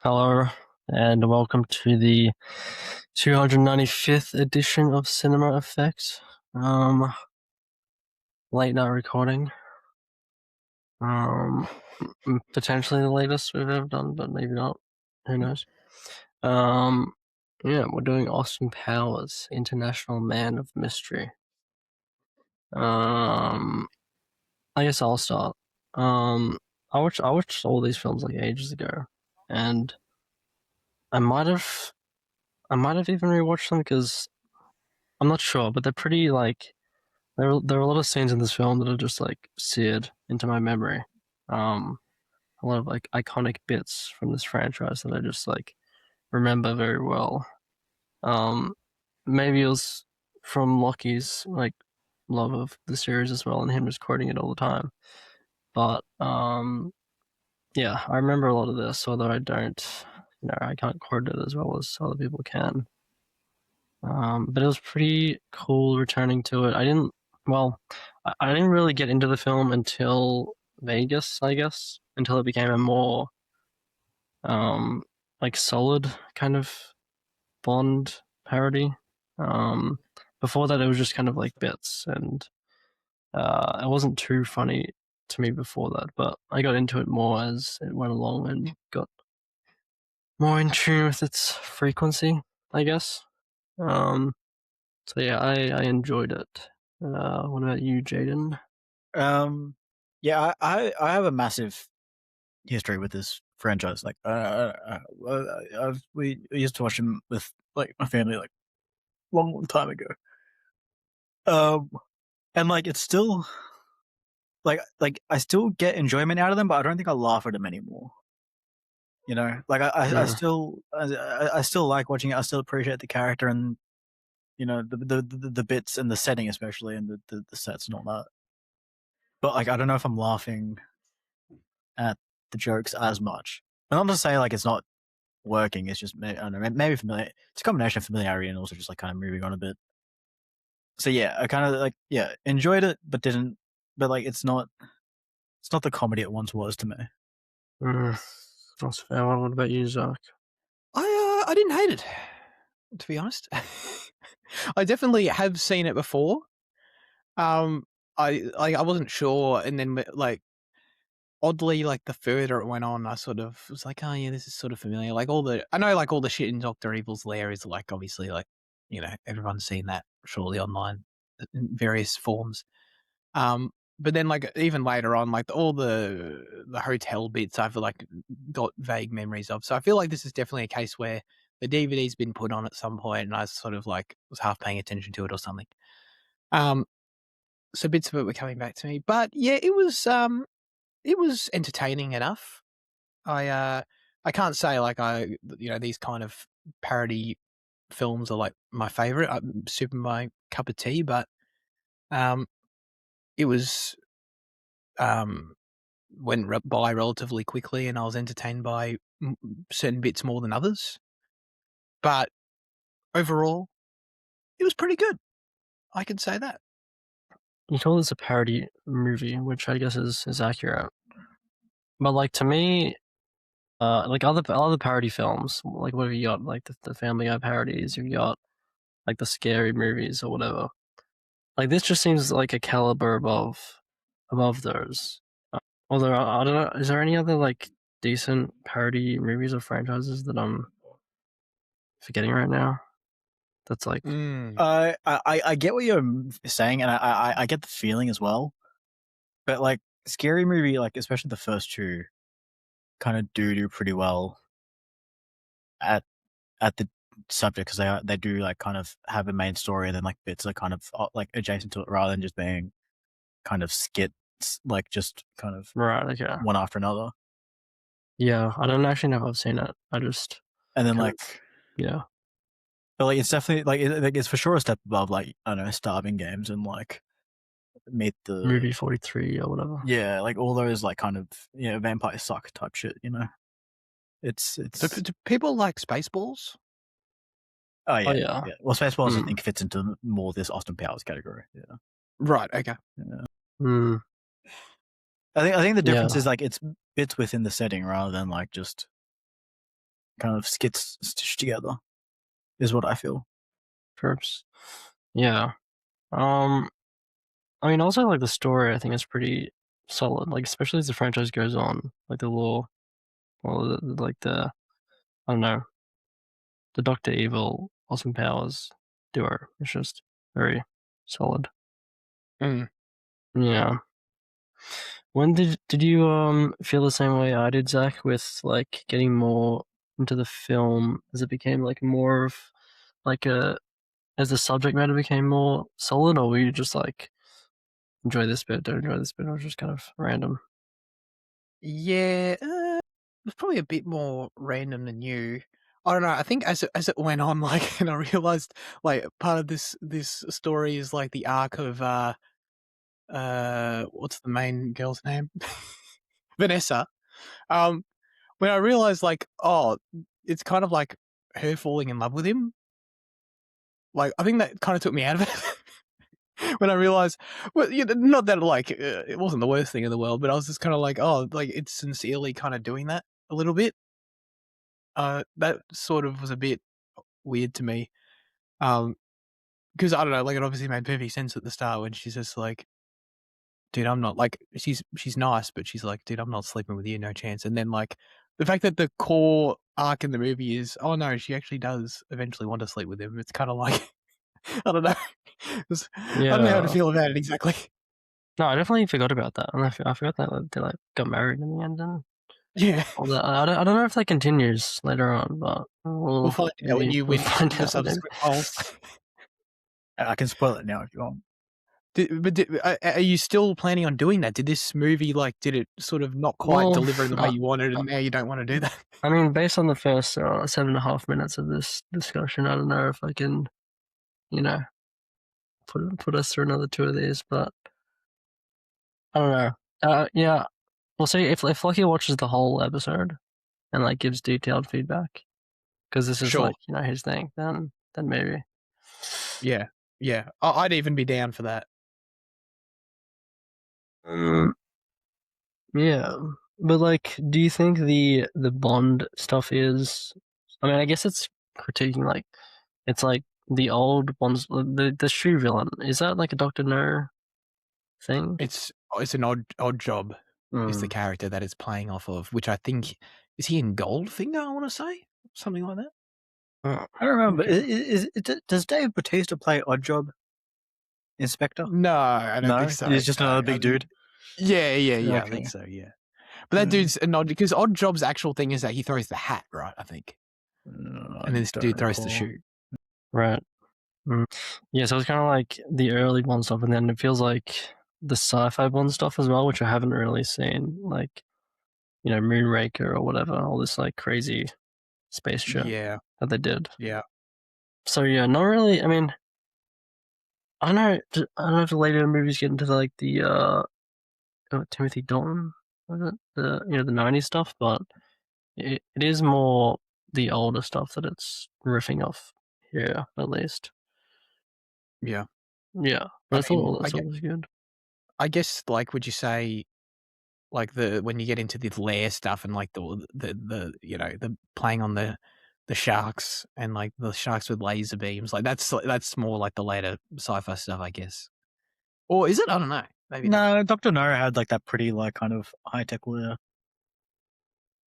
Hello, and welcome to the 295th edition of Cinema Effect. Late night recording. Potentially the latest we've ever done, but maybe not. Who knows? Yeah, we're doing Austin Powers, International Man of Mystery. I guess I'll start. I watched all these films like ages ago, and I might have I might have even rewatched them because I'm not sure, but they're pretty like there are a lot of scenes in this film that are just like seared into my memory. Um, a lot of like iconic bits from this franchise that I just like remember very well. Um, Maybe it was from Lockie's like love of the series as well, and him just quoting it all the time. But yeah, I remember a lot of this, although I can't quote it as well as other people can. But it was pretty cool returning to it. Well, I didn't really get into the film until Vegas, I guess, until it became a more um, like solid kind of Bond parody. Um, Before that, it was just kind of like bits, and it wasn't too funny to me before that. But I got into it more as it went along and got more in tune with its frequency, I guess. Um, So yeah, I enjoyed it. What about you, Jaden? Yeah, I have a massive history with this franchise. Like, we used to watch them with like my family like long time ago. Um, and like it's still like I still get enjoyment out of them, but I don't think I laugh at them anymore. You know, like Mm. I still like watching it. I still appreciate the character and the bits and the setting especially and the sets and all that. But like I don't know if I'm laughing at the jokes as much. And not to say like it's not working. It's just I don't know, maybe familiar. It's a combination of familiarity and also just like kind of moving on a bit. So yeah, I kind of like enjoyed it, but didn't. But like it's not the comedy it once was to me. Mm. That's fair. What about you, Zach? I didn't hate it, to be honest. I definitely have seen it before. I wasn't sure, and then like oddly, like the further it went on, I sort of was like, oh yeah, this is sort of familiar. Like I know like all the shit in Doctor Evil's lair is like obviously like everyone's seen that surely online in various forms. Um, but then like even later on, like all the hotel bits, I've like got vague memories of. So I feel like this is definitely a case where the DVD's been put on at some point, and I sort of like was half paying attention to it or something. Um, so bits of it were coming back to me, but yeah, it was entertaining enough. I can't say like these kind of parody films are like my favorite, super my cup of tea, but um, it was um went by relatively quickly, and I was entertained by certain bits more than others. But overall, it was pretty good. I could say that. You call this a parody movie, which I guess is accurate. But like to me, like other parody films, like what have you got? Like the Family Guy parodies, you've got like the scary movies or whatever. Like this just seems like a caliber above those. Although I don't know, is there any other like decent parody movies or franchises that I'm forgetting right now? That's like Mm. I get what you're saying, and I get the feeling as well. But like scary movie, like especially the first two, kind of do pretty well at the subject because they do like kind of have a main story and then like bits are kind of like adjacent to it rather than just being kind of skits like just kind of right. Okay. one after another. Yeah, I don't actually know if I've seen it. I just And then kind of like, yeah. but like it's definitely like it's for sure a step above like I don't know starving games and like meet the Movie 43 or whatever. yeah like all those like kind of vampire suck type shit. It's Do people like Spaceballs? oh Oh yeah yeah. yeah. Well, Spaceballs I Mm. think fits into more this Austin Powers category. Yeah. Right. Okay. Yeah. Mm. I think the difference Yeah. is like it's bits within the setting rather than like just kind of skits stitched together, is what I feel. Perps. Yeah. I mean, also like the story, I think is pretty solid. Like especially as the franchise goes on, like the lore, or like the I don't know, the Doctor Evil Austin Powers duo. It's just very solid. Mm. Yeah. When did you feel the same way I did, Zach, with like getting more into the film as it became like more of like a as the subject matter became more solid, or were you just like enjoy this bit, don't enjoy this bit, or just kind of random? Yeah, it was probably a bit more random than you. I don't know. I think as it went on, like, and I realized like part of this story is like the arc of what's the main girl's name? Vanessa. Um, when I realized like, oh, it's kind of like her falling in love with him. Like, I think that kind of took me out of it. When I realized, well, not that like it wasn't the worst thing in the world, but I was just kind of like, oh, like it's sincerely kind of doing that a little bit. That sort of was a bit weird to me. Because I don't know, like it obviously made perfect sense at the start when she's just like, dude, I'm not like she's nice, but she's like, dude, I'm not sleeping with you, no chance. And then like the fact that the core arc in the movie is, oh no, she actually does eventually want to sleep with him. It's kind of like I don't know. I don't know how to Yeah. feel about it exactly. No, I definitely forgot about that, and I forgot that like, they like got married in the end and Yeah, all that. I don't know if that continues later on, but we'll we'll find out when maybe you we'll win find the out maybe. subsequent polls. I can spoil it now if you want. Are you still planning on doing that? Did this movie like did it sort of not quite Well, deliver in the way you wanted, and now you don't want to do that? I mean, based on the first 7.5 minutes of this discussion, I don't know if I can, you know, put us through another two of these, but I don't know. Yeah, we'll see if Lucky watches the whole episode and like gives detailed feedback because this is Sure. like his thing. Then maybe. Yeah. Yeah. I'd even be down for that. Um, yeah, but like, do you think the Bond stuff is? I mean, I guess it's critiquing like it's like the old ones. The shoe villain, is that like a Doctor No thing? It's an odd job is the Mm. character that it's playing off of, which I think is he in Goldfinger, I want to say? Something like that. Oh, I don't remember. okay. Does Dave Bautista play Oddjob Inspector? No, I don't think No, so. he's just No, another big dude. I think Okay. so, yeah. But that dude's an odd because Odd Job's actual thing is that he throws the hat, right? I think. I And then this don't dude throws the recall. shoe. Right. Mm. Yeah, so it's kind of like the early Bond stuff, and then it feels like the sci-fi Bond stuff as well, which I haven't really seen, like Moonraker or whatever, all this like crazy space shit Yeah. that they did. Yeah. So yeah, not really. I mean, I don't know. I don't know if the later movies get into like the Timothy Dalton, was it the '90s stuff, but it is more the older stuff that it's riffing off here, at least. Yeah. Yeah, but I I thought mean, all that stuff was good. I guess like would you say like the when you get into the lair stuff and like the the playing on the sharks and like the sharks with laser beams, like that's more like the later sci-fi stuff, I guess. Or is it? I don't know. Maybe not. No, Doctor No had like that pretty like kind of high tech layer.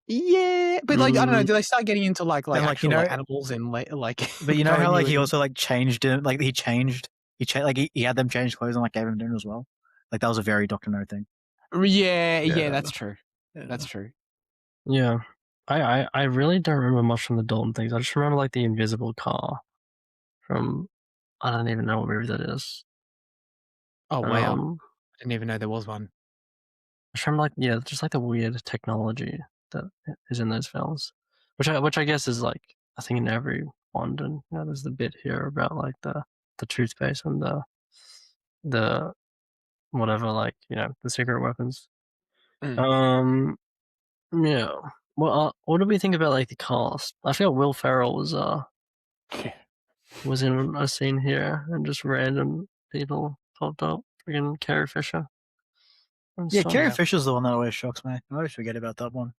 Yeah, but like I don't know. Do they start getting into like And like actual like animals and like? but you know how going like he in- also like changed it, like he changed like he had them change clothes and like gave him dinner as well. Like that was a very Doctor No thing. Yeah, that's true. Yeah. That's true. Yeah. I really don't remember much from the Dalton things. I just remember like the invisible car from I don't even know what movie that is. Oh wow, Um I didn't even know there was one. I just remember like just like the weird technology that is in those films. Which I guess is like I think in every Bond, and there's the bit here about like the toothpaste and the whatever, like, the secret weapons. Mm. Um yeah. Well, what do we think about like the cast? I feel Will Ferrell was in a scene here, and just random people popped up. Freaking Carrie Fisher and Yeah, stuff. Carrie Fisher's the one that always shocks me. I always forget about that one.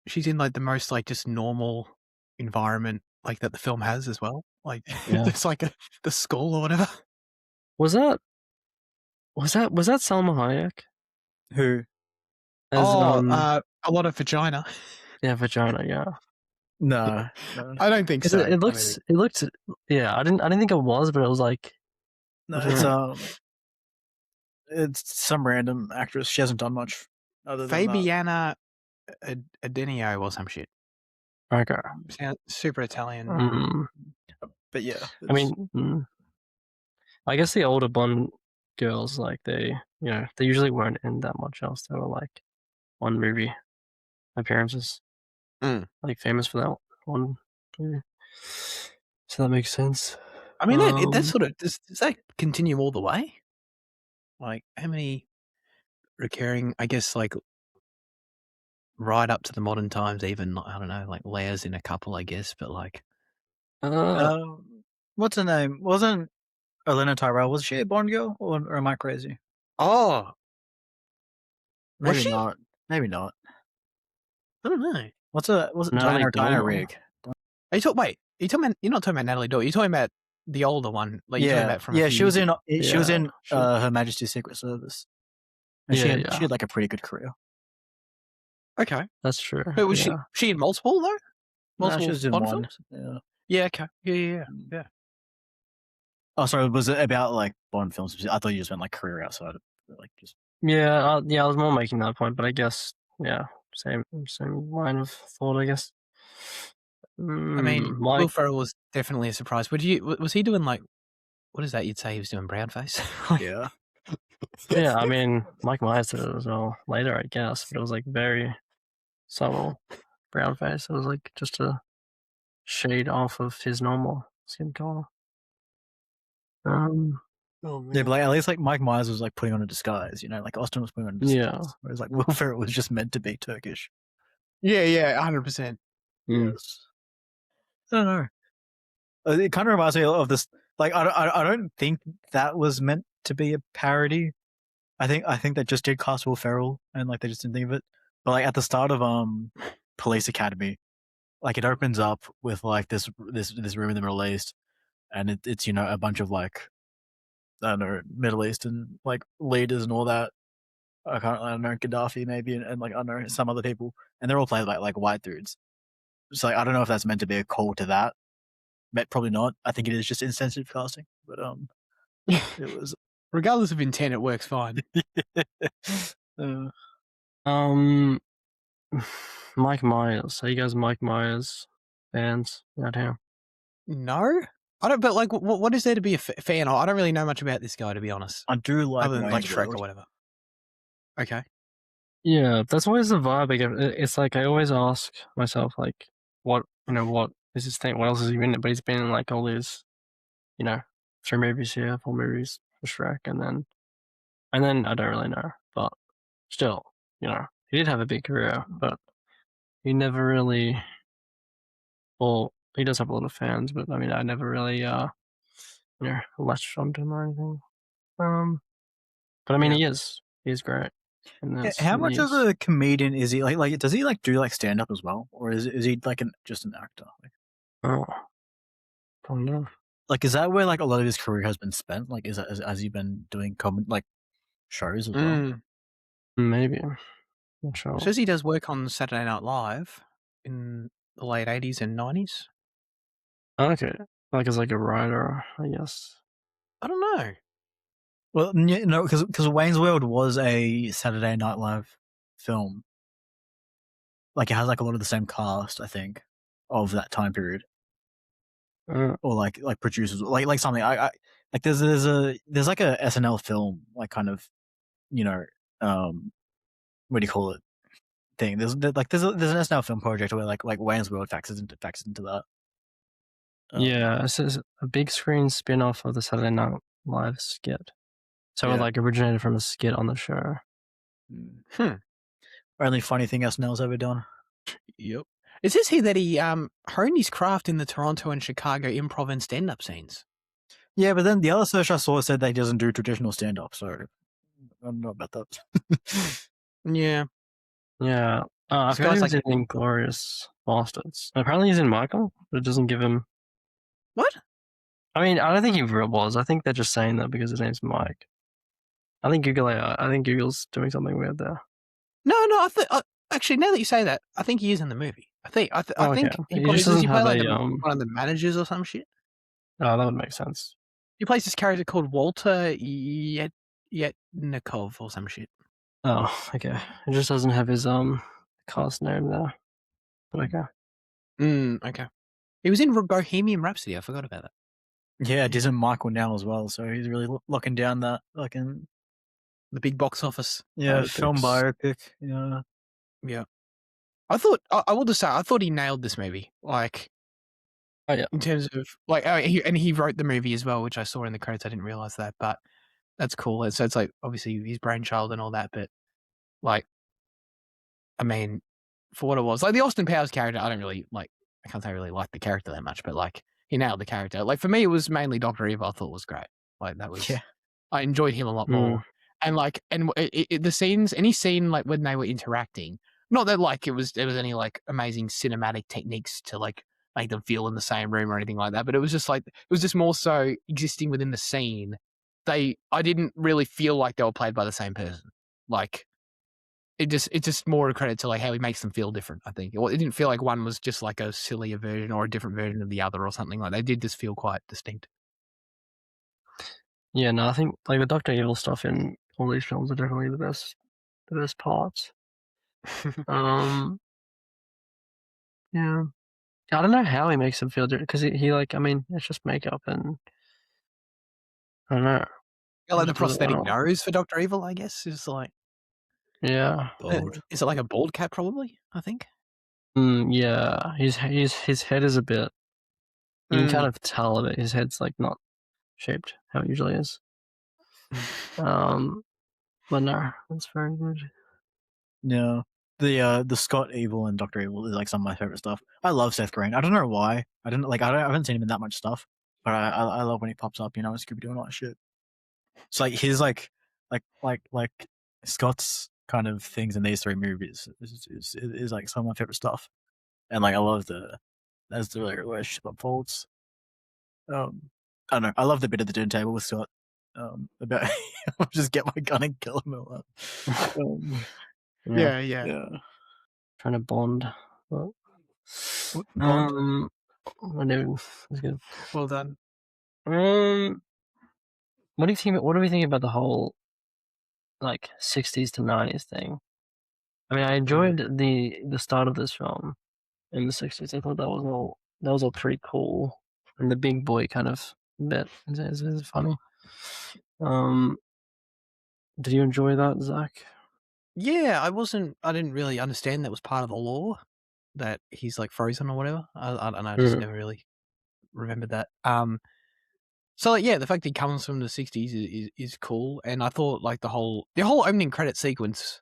She's in like the most like just normal environment like that the film has as well. Like Yeah. it's like the school or whatever. Was that Salma Hayek Who? as A lot of vagina. yeah, vagina, yeah. No. I don't think 'Cause so. it looked yeah, I didn't think it was, but it was like No, Yeah. it's some random actress. She hasn't done much other than that. Fabiana Adenio or some shit. okay. Sounds super Italian. But yeah, I mean, I guess the older Bond girls, like they usually weren't in that much else. They were like one movie appearances, like famous for that one movie. So that makes sense. I mean, that sort of does that continue all the way? Like how many recurring? I guess like right up to the modern times, even I don't know, like layers in a couple, I guess. But like, what's her name? Wasn't Elena Tyrell? Was she a Bond girl, or am I crazy? oh, Maybe was she? not. Maybe not. I don't know. Was it Natalie Diana Dormer. Rigg? Are you talking? Wait, you're not talking about Natalie Dormer. You're talking about the older one. Like you're talking about from a few she was years in. ago. She was in Her Majesty's Secret Service, and she had like a pretty good career. Okay, That's true. but was she in multiple though? No, she was in Bond one. films? Yeah. Okay. Yeah. Oh, sorry. Was it about like Bond films? I thought you just meant like career outside of like just. Yeah, I was more making that point, but I guess same line of thought, I guess. I mean, Will Ferrell was definitely a surprise. Was he doing like what is that? You'd say he was doing brown face? Yeah. Yeah, I mean, Mike Myers did it as well later, I guess, but it was like very subtle brown face. It was like just a shade off of his normal skin color. Yeah, but like at least like Mike Myers was like putting on a disguise, like Austin was putting on a disguise. Yeah. Whereas like Will Ferrell was just meant to be Turkish. Yeah, 100%. Yes. I don't know. It kind of reminds me of this. Like I don't think that was meant to be a parody. I think they just did cast Will Ferrell and like they just didn't think of it. But like at the start of Police Academy, like it opens up with like this room in the Middle East, and it's a bunch of like I don't know Middle Eastern like leaders and all that. I don't know Gaddafi maybe and like I don't know some other people, and they're all played by like white dudes. So like I don't know if that's meant to be a call to that. Probably not. I think it is just insensitive casting, but it was. Regardless of intent, it works fine. Mike Myers. Are you guys Mike Myers fans out here? No, I don't. But like, what is there to be a fan of? I don't really know much about this guy, to be honest. I do like other than like Wayne's Shrek World. or whatever. Okay. Yeah, that's always the vibe I get. It's like I always ask myself, like, what is his thing? What else is he in it? But he's been in like all these, 3 movies here, 4 movies for Shrek, and then I don't really know. But still, he did have a big career, but he never really. Well, he does have a lot of fans, but I mean, I never really, latched onto him or anything. But I mean, he is great. How much of a comedian is he? Like, does he like do like stand up as well, or is he like just an actor? I don't know. Like, is that where like a lot of his career has been spent? Like, has he been doing like shows as well? Maybe. Not sure. Says he does work on Saturday Night Live in the late 80s and 90s. Okay, like as like a writer, I guess. I don't know. Well, no, because Wayne's World was a Saturday Night Live film. Like, it has like a lot of the same cast, I think, of that time period. Or like producers, like something. I like there's like a SNL film, like kind of, what do you call it? Thing. There's an SNL film project where like Wayne's World factors into that. Yeah, it's a big screen spin-off of the Saturday Night Live skit. So it like originated from a skit on the show. Only funny thing SNL's ever done. Yep. It says here that he honed his craft in the Toronto and Chicago improv and stand-up scenes. Yeah, but then the other search I saw said that he doesn't do traditional stand-up, so I don't know about that. Yeah. Yeah, I've This heard he guy's was like, in Inglorious Bastards. Apparently he's in Michael, but it doesn't give him. what? I mean, I don't think he real was. I think they're just saying that because his name's Mike. I think Google's doing something weird there. No, actually, now that you say that, I think he is in the movie. I Oh, okay. think he He just plays. Does doesn't he play have like a one of the managers or some shit? Oh, that would make sense. He plays this character called Walter Yetnikov or some shit. Oh, okay. It just doesn't have his cast name there. But okay. Okay. He was in Bohemian Rhapsody. I forgot about that. Yeah, it isn't Michael now as well, so he's really locking down that fucking The big box office. film biopic. Yeah, Yeah. I will just say, I thought he nailed this movie. Like, Oh yeah. in terms of like, he wrote the movie as well, which I saw in the credits. I didn't realize that, but that's cool. So it's like obviously his brainchild and all that, but like, I mean, for what it was, like the Austin Powers character, I can't say I really like the character that much, but like he nailed the character. Like for me, it was mainly Dr. Evil. I thought was great. Like that was, yeah, I enjoyed him a lot more. And like, the scenes, any scene like when they were interacting, not that like there was any like amazing cinematic techniques to like make them feel in the same room or anything like that, but it was just like, it was just more so existing within the scene. I didn't really feel like they were played by the same person. Like, it's just more a credit to like how he makes them feel different. I think it didn't feel like one was just like a sillier version or a different version of the other or something. Like they did just feel quite distinct. Yeah, no, I think like the Doctor Evil stuff in all these films are definitely the best parts. Yeah, I don't know how he makes them feel different because he like, I mean, it's just makeup and I don't know. Yeah, like the Just does it prosthetic well. nose for Dr. Evil, I guess, is like Yeah. bold. is it like a bald cap? Probably, I think. Yeah. His head is a bit. You can kind of tell that his head's like not shaped how it usually is. But no, that's very good. Yeah, the Scott Evil and Doctor Evil is like some of my favorite stuff. I love Seth Green. I don't know why. I haven't seen him in that much stuff, but I love when he pops up. You know, in Scooby Doo and all that shit. It's like his like Scott's kind of things in these three movies is like some of my favorite stuff, and like I love as the relationship unfolds. I don't know. I love the bit at the dinner table with Scott. About I'll just get my gun and kill him all that. Yeah. Trying to bond. But, Bond? I know. That's good. Well done. What do you think? What do we think about the whole like 60s to 90s thing? I mean, I enjoyed the start of this film in the 60s. I thought that was all pretty cool, and the big boy kind of bit is funny. Did you enjoy that, Zach? Yeah, I didn't really understand that was part of the law, that he's like frozen or whatever. I don't know. I just never really remembered that. So like, yeah, the fact that he comes from the 60s is cool, and I thought like the whole opening credit sequence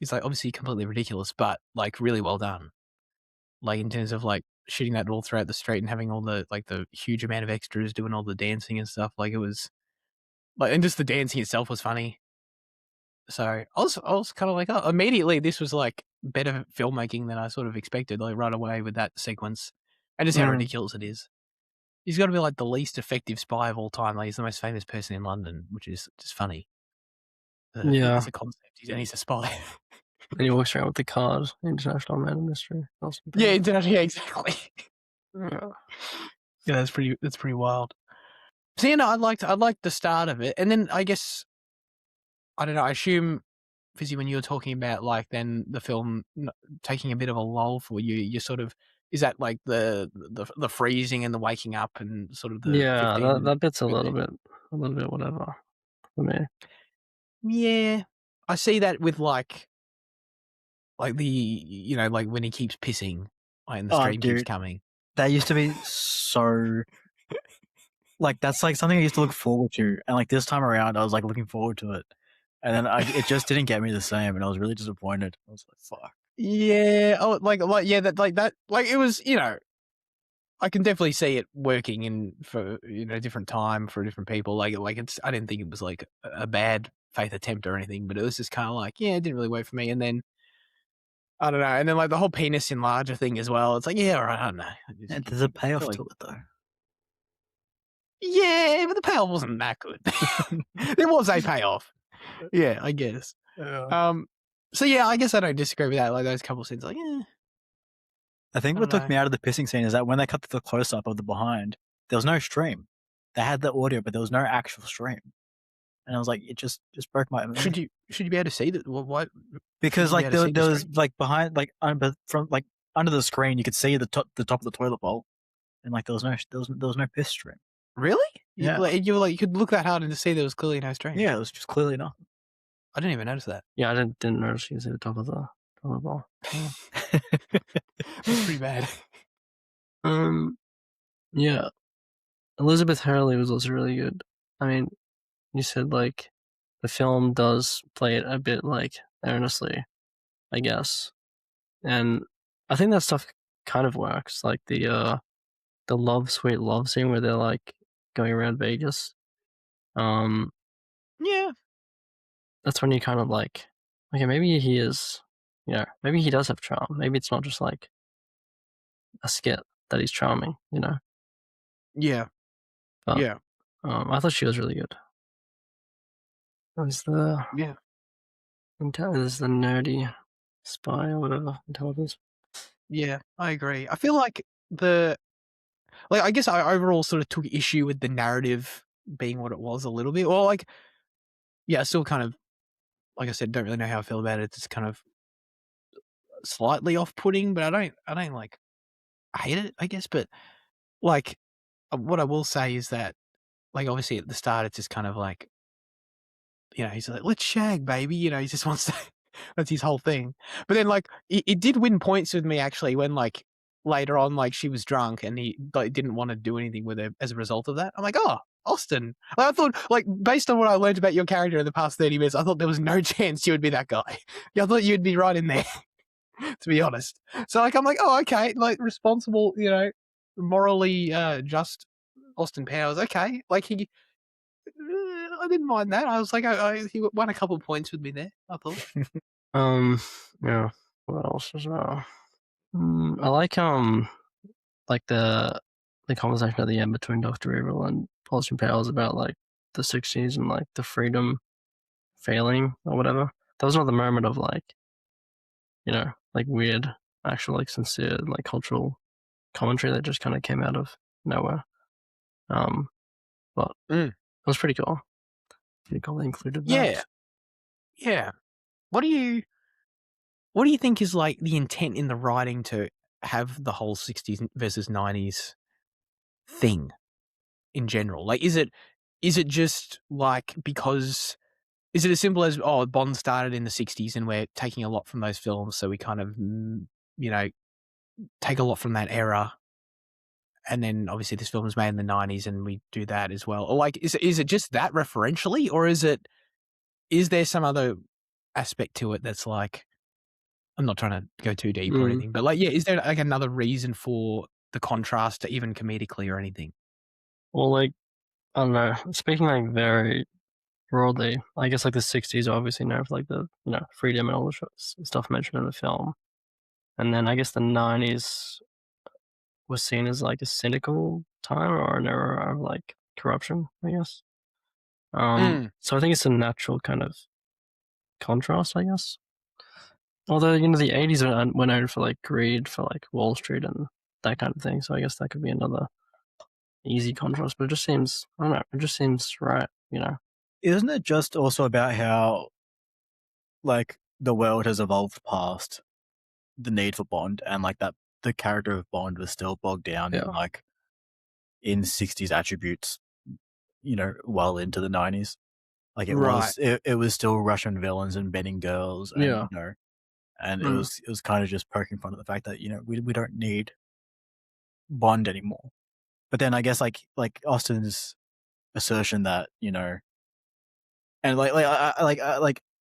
is like obviously completely ridiculous, but like really well done. Like in terms of like shooting that all throughout the street and having all the like the huge amount of extras doing all the dancing and stuff. Like it was like, and just the dancing itself was funny. So I was kind of like, oh, immediately this was like better filmmaking than I sort of expected. Like right away with that sequence, and just how ridiculous it is. He's got to be like the least effective spy of all time. Like he's the most famous person in London, which is just funny. Yeah. As a concept, and he's a spy. And he walks around with the card, International Man of Mystery. Awesome. Yeah, exactly. Yeah. Yeah, that's pretty wild. So you know, I liked the start of it, and then I guess I don't know. I assume, Fizzy, when you were talking about like then the film taking a bit of a lull for you, you sort of, is that like the freezing and the waking up and sort of the Yeah, 15 that bit's a little bit whatever for me. Yeah, I see that with like the, you know, like when he keeps pissing, like, and the stream keeps coming. That used to be so. Like that's like something I used to look forward to, and like this time around, I was like looking forward to it, and then it just didn't get me the same, and I was really disappointed. I was like, "Fuck." Yeah. Oh, like yeah, that it was, you know, I can definitely see it working in for, you know, different time for different people. Like it's, I didn't think it was like a bad faith attempt or anything, but it was just kind of like, yeah, it didn't really work for me. And then I don't know. And then like the whole penis enlarger thing as well. It's like, yeah, all right, I don't know. And there's a payoff like, to it though. yeah, but the payoff wasn't that good. There was a payoff. Yeah, I guess. Yeah. So yeah, I guess I don't disagree with that. Like those couple scenes, like, yeah. I think I what don't took know. me out of the pissing scene is that when they cut to the close up of the behind, there was no stream. They had the audio, but there was no actual stream. And I was like, it just broke my. Should you be able to see that? Well, what? Because you be like able to there, see the there was stream? like behind like from like under the screen you could see the top of the toilet bowl, and like there was no piss stream. Really? Yeah. You were like you could look that hard and to see there was clearly no stream. Yeah, it was just clearly nothing. I didn't even notice that. Yeah, I didn't notice you see the top of the ball. That's pretty bad. Yeah, Elizabeth Hurley was also really good. I mean, you said like the film does play it a bit like earnestly, I guess, and I think that stuff kind of works. Like the sweet love scene where they're like going around Vegas. Yeah. That's when you kind of like, okay, maybe he is, maybe he does have charm. Maybe it's not just like a skit that he's charming, Yeah. But Yeah. I thought she was really good. There's the Yeah. there's the nerdy spy or whatever intelligence. Yeah, I agree. I feel like I guess I overall sort of took issue with the narrative being what it was a little bit. Well, like, yeah, still kind of, like I said, don't really know how I feel about it. It's kind of slightly off-putting, but I don't like hate it, I guess. But like, what I will say is that, like, obviously at the start, it's just kind of like, he's like, let's shag, baby. He just wants to, that's his whole thing. But then, like, it did win points with me, actually, when, like, later on, like, she was drunk and he like, didn't want to do anything with her as a result of that. I'm like, oh, Austin. Like, I thought, like, based on what I learned about your character in the past 30 minutes, I thought there was no chance you would be that guy. Yeah, I thought you'd be right in there, to be honest. So, like, I'm like, oh, okay, like, responsible, morally just Austin Powers. Okay. Like, I didn't mind that. I was like, he won a couple of points with me there, I thought. Yeah. What else is there? I like the conversation at the end between Dr. Evil and Austin Powers about like the 60s and like the freedom failing or whatever. That was another moment of like, like weird, actual, like sincere, like cultural commentary that just kind of came out of nowhere. But it was pretty cool. Pretty cool they included that. Yeah. What do you think is like the intent in the writing to have the whole 60s versus 90s thing in general? Like, is it just like because is it as simple as Bond started in the 60s and we're taking a lot from those films, so we kind of take a lot from that era, and then obviously this film was made in the 90s and we do that as well? Or like, is it just that referentially, or is there some other aspect to it that's like, I'm not trying to go too deep or anything, but like, yeah, is there like another reason for the contrast, even comedically or anything? Well, like, I don't know. Speaking like very broadly, I guess like the 60s are obviously known for like the, freedom and all the stuff mentioned in the film. And then I guess the 90s was seen as like a cynical time or an era of like corruption, I guess. So I think it's a natural kind of contrast, I guess. Although, the 80s were known for like greed, for like Wall Street and that kind of thing. So I guess that could be another easy contrast, but it just seems, I don't know, it just seems right, Isn't it just also about how, like, the world has evolved past the need for Bond, and like that the character of Bond was still bogged down in like in 60s attributes, well into the 90s. Like it was still Russian villains and betting girls, and and it was kind of just poking fun at the fact that we don't need Bond anymore. But then I guess like Austin's assertion that and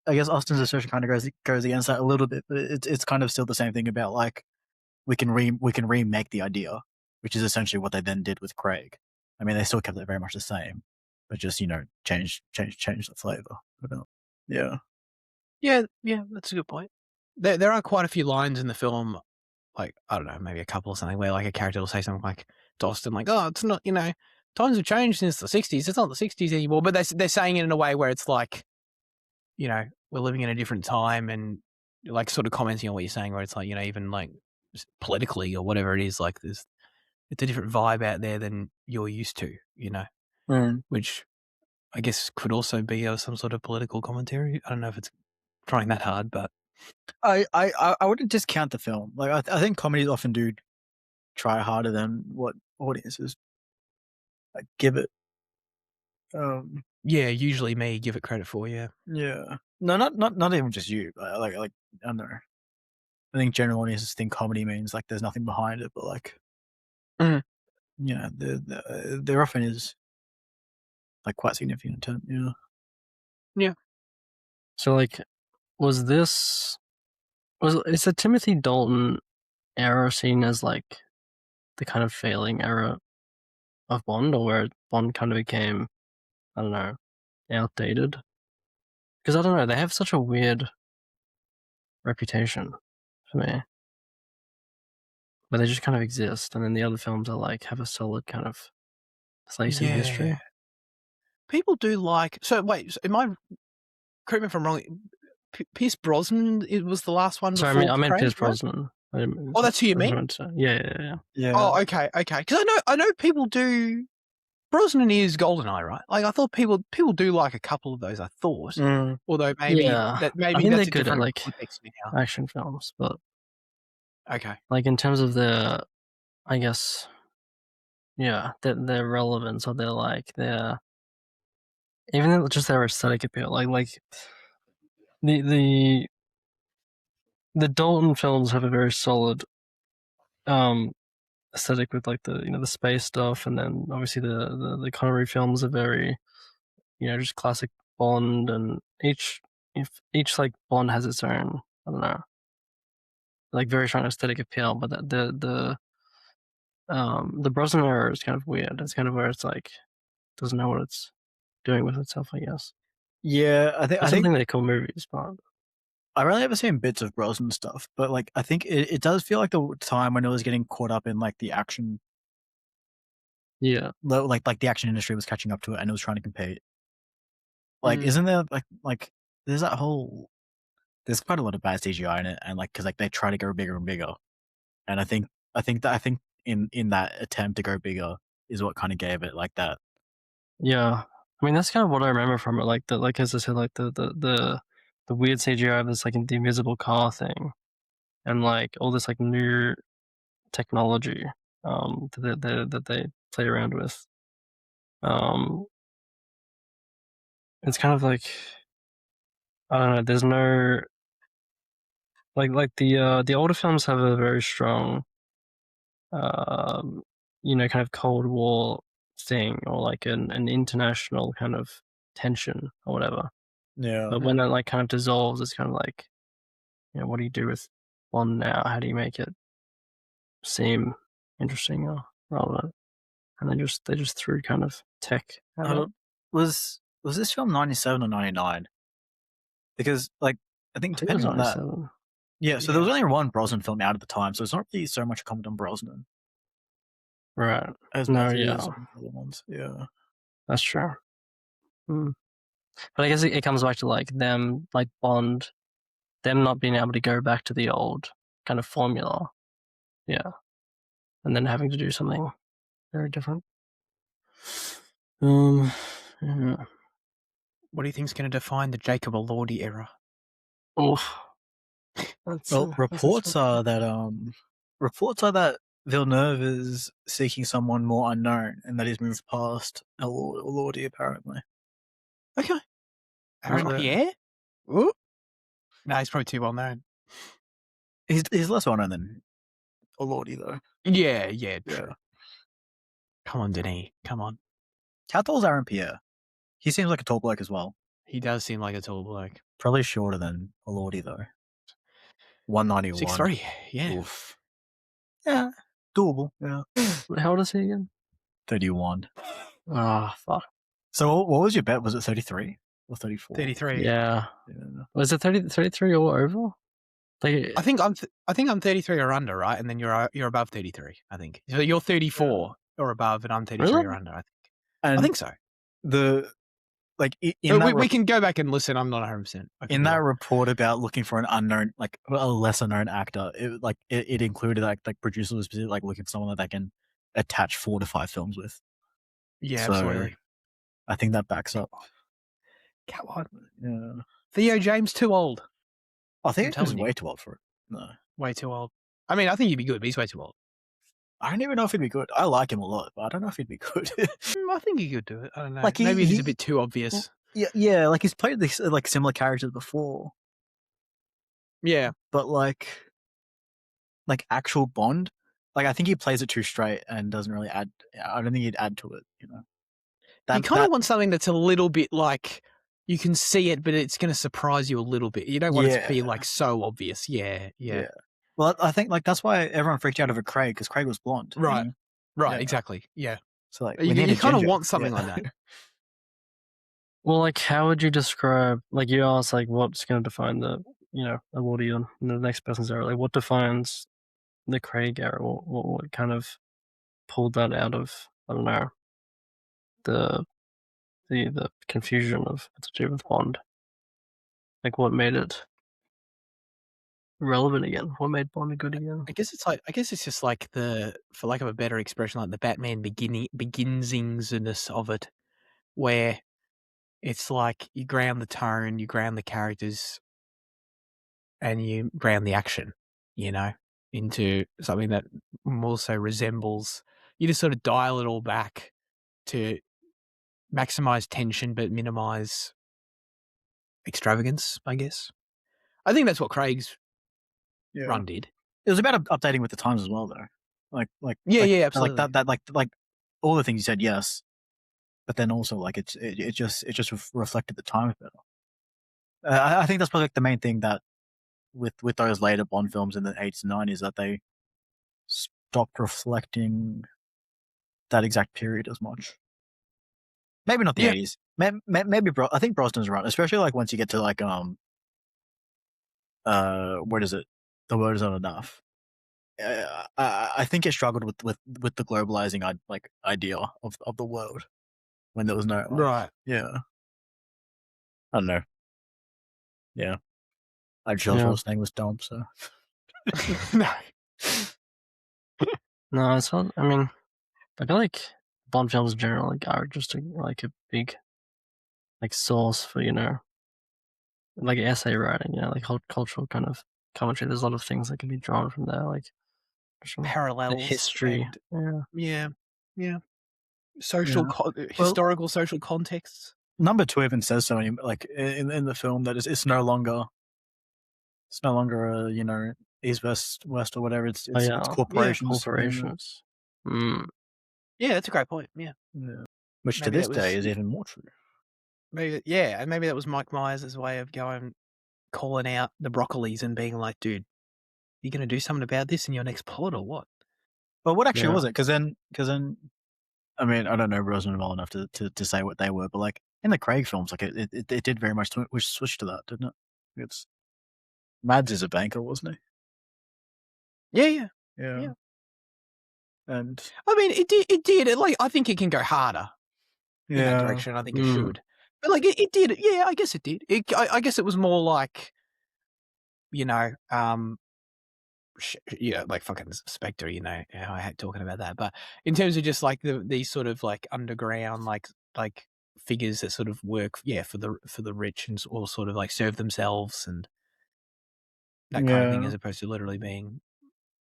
I guess Austin's assertion kind of goes against that a little bit, but it's kind of still the same thing about like we can remake the idea, which is essentially what they then did with Craig. I mean, they still kept it very much the same, but just change the flavor. Yeah. Yeah, that's a good point. there are quite a few lines in the film, like, I don't know, maybe a couple or something, where like a character will say something like to Austin, like, "Oh, it's not, times have changed since the '60s. It's not the '60s anymore." But they're saying it in a way where it's like, we're living in a different time, and like sort of commenting on what you're saying, where it's like, even like politically or whatever it is, like it's a different vibe out there than you're used to, which I guess could also be some sort of political commentary. I don't know if it's trying that hard, but I wouldn't discount the film. Like I think comedies often do try harder than what audiences like give it. yeah, usually me give it credit for, yeah. Yeah. No, not even just you. Like I don't know. I think general audiences think comedy means like there's nothing behind it, but like, Mhm. there often is like quite significant. Yeah. So like, is the Timothy Dalton era seen as like the kind of failing era of Bond, or where Bond kind of became, I don't know, outdated? Because I don't know, they have such a weird reputation for me, where they just kind of exist, and then the other films are like have a solid kind of place in history. People do like. So wait, correct me if I'm wrong. Pierce Brosnan, it was the last one before. Sorry, I meant Craig, Pierce right? Brosnan. Oh, that's who you mean? Yeah. Yeah. Oh, okay. Because I know people do. Brosnan is GoldenEye, right? Like I thought people do like a couple of those. I thought, although maybe Yeah. I think that's they're a good at different like context now. action films, but Okay. like in terms of their, I guess, yeah, their relevance, or their even just their aesthetic appeal, like the Dalton films have a very solid aesthetic with like the the space stuff, and then obviously the Connery films are very just classic Bond, and each like Bond has its own, I don't know, like very strong aesthetic appeal, but the Brosnan era is kind of weird. It's kind of where it's like doesn't know what it's doing with itself, I guess. Yeah, I I think think they call movies, but I've only ever seen bits of Brosnan stuff, but like I think it does feel like the time when it was getting caught up in like the action, yeah, like the action industry was catching up to it and it was trying to compete. Like, isn't there like there's that whole there's quite a lot of bad CGI in it, and like because like they try to go bigger and bigger, and I think in that attempt to go bigger is what kind of gave it like that. yeah. I mean, that's kind of what I remember from it. Like as I said, like the weird CGI of this like the invisible car thing, and like all this like new technology that they play around with. It's kind of like, I don't know. There's no like the older films have a very strong kind of Cold War thing, or like an international kind of tension or whatever. Yeah. But when it like kind of dissolves, it's kind of like, what do you do with Bond now? How do you make it seem interesting or relevant? And they just threw kind of tech at it. Was this film 97 or 99? Because like I think depending on that. 97. Yeah, so there was only one Brosnan film out at the time, so it's not really so much a comment on Brosnan. Right. As No, much yeah. as other ones. Yeah. That's true. But I guess it comes back to like them, like Bond, them not being able to go back to the old kind of formula. Yeah. And then having to do something very different. Yeah. What do you think is going to define the Jacob Elordi era? Oof. Reports are that Villeneuve is seeking someone more unknown, and that he's moved past Elordi apparently. Okay. Aaron Pierre? Ooh. No, he's probably too well known. He's less well known than Elordi though. Yeah, true. Come on, Denis. Come on. How tall is Aaron Pierre? He seems like a tall bloke as well. He does seem like a tall bloke. Probably shorter than Elordi though. 191. 6'3", yeah. Oof. Yeah. Doable. Yeah. How old is he again? 31. Ah, fuck. So what was your bet? Was it 33 or 34? 33. Yeah. Was it 33 or over? Like, I think I'm 33 or under, right? And then you're above 33. I think so. You're 34 or above, and I'm 33 really? or under. I And think so. the like in that We can go back and listen. I'm not 100%. in that report about looking for an unknown, like a lesser known actor, it included like producers were specifically like looking for someone that they can attach 4 to 5 films with. Yeah, So absolutely. I think that backs up. Come on. Yeah, Theo James too old. I think I'm he's telling you. way too old for it. No, Way too old. I mean, I think he'd be good, but he's way too old. I don't even know if he'd be good. I like him a lot, but I don't know if he'd be good. I think he could do it. I don't know. Like Maybe it is a bit too obvious. Yeah, like he's played these like similar characters before, Yeah. but like actual Bond, like I think he plays it too straight and doesn't really add. I don't think he'd add to it. You know, You kind of want something that's a little bit like you can see it, but it's going to surprise you a little bit. You don't want it to be like so obvious. Yeah. Well, I think like that's why everyone freaked out over Craig, because Craig was blonde. Right. You know? Right. Yeah. Exactly. Yeah. So like you kind of want something like that. Well, like, how would you describe? Like, you asked, like, what's going to define the awardee on the next person's era? Like, what defines the Craig era? What kind of pulled that out of? I don't know. The confusion of what to do with Bond. Like, what made it relevant again? What made Bond good again? I guess it's just like for lack of a better expression, like the Batman beginningsness of it, where it's like you ground the tone, you ground the characters, and you ground the action, into something that more so resembles. You just sort of dial it all back to maximize tension but minimize extravagance, I guess. I think that's what Craig's run did. It was about updating with the times as well, though. Yeah, absolutely. Like all the things you said, yes, but then also like it just reflected the times better. I think that's probably like the main thing that with those later Bond films in the 80s and 90s, that they stopped reflecting that exact period as much. Maybe not the 80s. Maybe I think Brosnan's right, especially like once you get to like what is it? The Word Is Not Enough. I think it struggled with the globalizing idea of the world when there was no right. Yeah, I don't know. Yeah, I just what I was saying was dumb. So no, it's not. I mean, I feel like Bond films in general are just a big source for like essay writing, like cultural kind of commentary. There's a lot of things that can be drawn from there, like parallels, the history. Yeah. Historical social contexts. Number 2 even says so in the film that it's no longer East West or whatever. It's corporations. Yeah, corporations. Yeah, that's a great point. Yeah. Which maybe to this day is even more true. Maybe and maybe that was Mike Myers' way of calling out the broccolis and being like, dude, you going to do something about this in your next plot or what? But what actually was it? Because then, I mean, I don't know Brosnan well enough to say what they were, but like in the Craig films, like it did very much switch to that, didn't it? It's Mads is a banker, wasn't he? Yeah. And I mean, it did. Like, I think it can go harder in that direction. I think it should. But like, it did. Yeah, I guess it did. I guess it was more like, like fucking Spectre, I hate talking about that. But in terms of just like these sort of like underground, like figures that sort of work, for the rich and or sort of like serve themselves and that kind of thing, as opposed to literally being.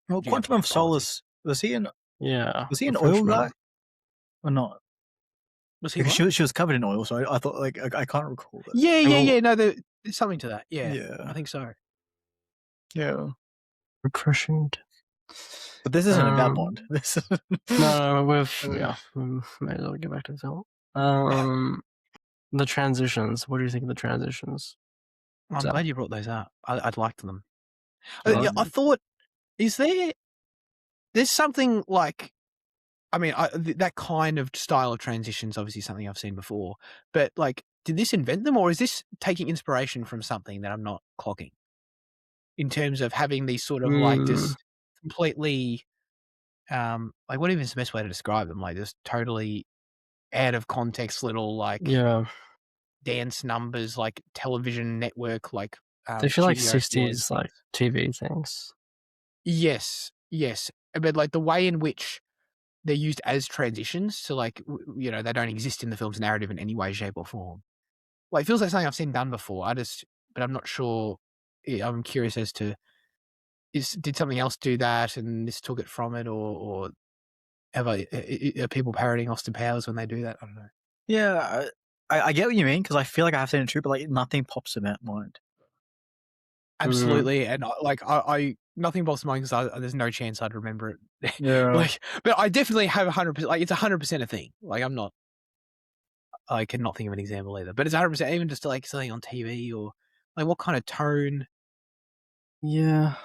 Well, Quantum of Solace, was he an oil guy or not? Was he? She was covered in oil, so I thought like I can't recall that. Yeah. No, there's something to that. Yeah, I think so. Yeah. Refreshing. But this isn't about Bond. This no, may as well get back to the film. The transitions. What do you think of the transitions? I'm glad you brought those up. I'd liked them. I thought, there's something like, I mean, that kind of style of transitions, obviously something I've seen before, but like, did this invent them, or is this taking inspiration from something that I'm not clocking? in terms of having these sort of like just completely, like what even is the best way to describe them? Like just totally out of context little like Yeah, dance numbers, like television network, like they feel like studio floor 60s like things. TV things. Yes, yes, but like the way in which they're used as transitions, so like you know they don't exist in the film's narrative in any way, shape, or form. Like it feels like something I've seen done before. But I'm not sure. I'm curious as to did something else do that and this took it from it, or are people parodying Austin Powers when they do that? I don't know. Yeah, I get what you mean because I feel like I have seen it too, but like nothing pops in my mind. Absolutely, and I nothing pops to mind because there's no chance I'd remember it. Yeah. Like, but I definitely have 100%. Like, it's 100% a thing. Like, I cannot think of an example either. But it's 100% even just like something on TV or like what kind of tone, Yeah,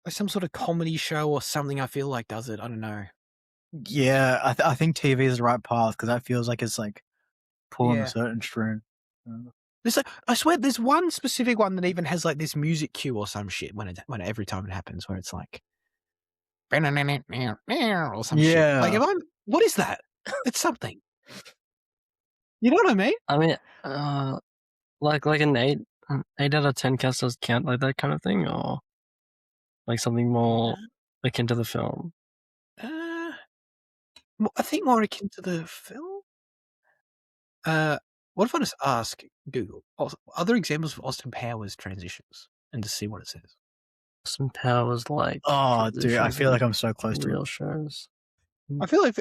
like some sort of comedy show or something. I feel like does it. I don't know. Yeah, I think TV is the right path because that feels like it's like pulling a Yeah. certain string. There's like, I swear there's one specific one that even has like this music cue or some shit when every time it happens where it's like or some shit. Like Yeah. what is that? It's something. You know what I mean? I mean, like an 8 out of 10 cast does count like that kind of thing, or like something more akin to the film. I think more akin to the film. What if I just ask Google other examples of Austin Powers transitions and just see what it says? Some Powers like Oh, dude, I transitions feel like in I'm so close to real it. shows. I feel like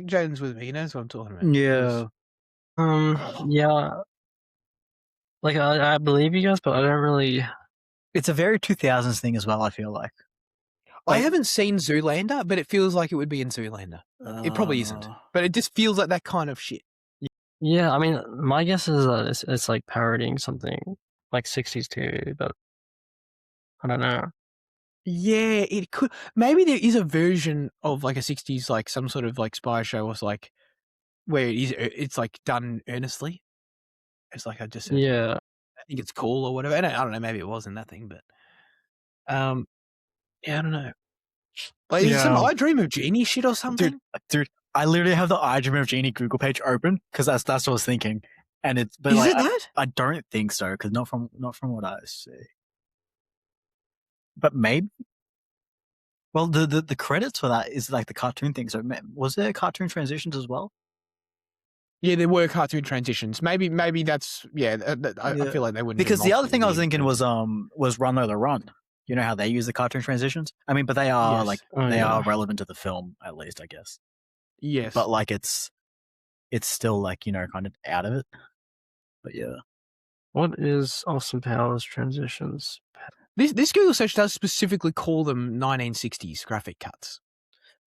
Jaden's with me. He knows what I'm talking about. Yeah. Yeah. Like I believe you guys, but I don't really. It's a very 2000s thing as well, I feel like. I haven't seen Zoolander, but it feels like it would be in Zoolander. It probably isn't, but it just feels like that kind of shit. Yeah, I mean, my guess is that it's like parodying something like 60s TV, but I don't know. Yeah, it could. Maybe there is a version of like a 60s, like some sort of like spy show or like where it's like done earnestly. It's like Yeah. I think it's cool or whatever. I don't know. Maybe it wasn't that thing, but yeah, I don't know. Like is it some Yeah. I Dream of Genie shit or something? Dude, I literally have the I Dream of Genie Google page open because that's what I was thinking, and it's but Is like it that? I don't think so because not from what I see, but maybe. Well, the credits for that is like the cartoon thing. So was there cartoon transitions as well? Yeah, there were cartoon transitions. Maybe that's I feel like they wouldn't do because the other thing I was multiple thinking years. was Run Lola Run. You know how they use the cartoon transitions? I mean, but they are Yes. like Oh, they yeah. are relevant to the film at least, I guess. Yes, But like it's still like, you know, kind of out of it. But yeah. What is Austin Powers transitions? this Google search does specifically call them 1960s graphic cuts.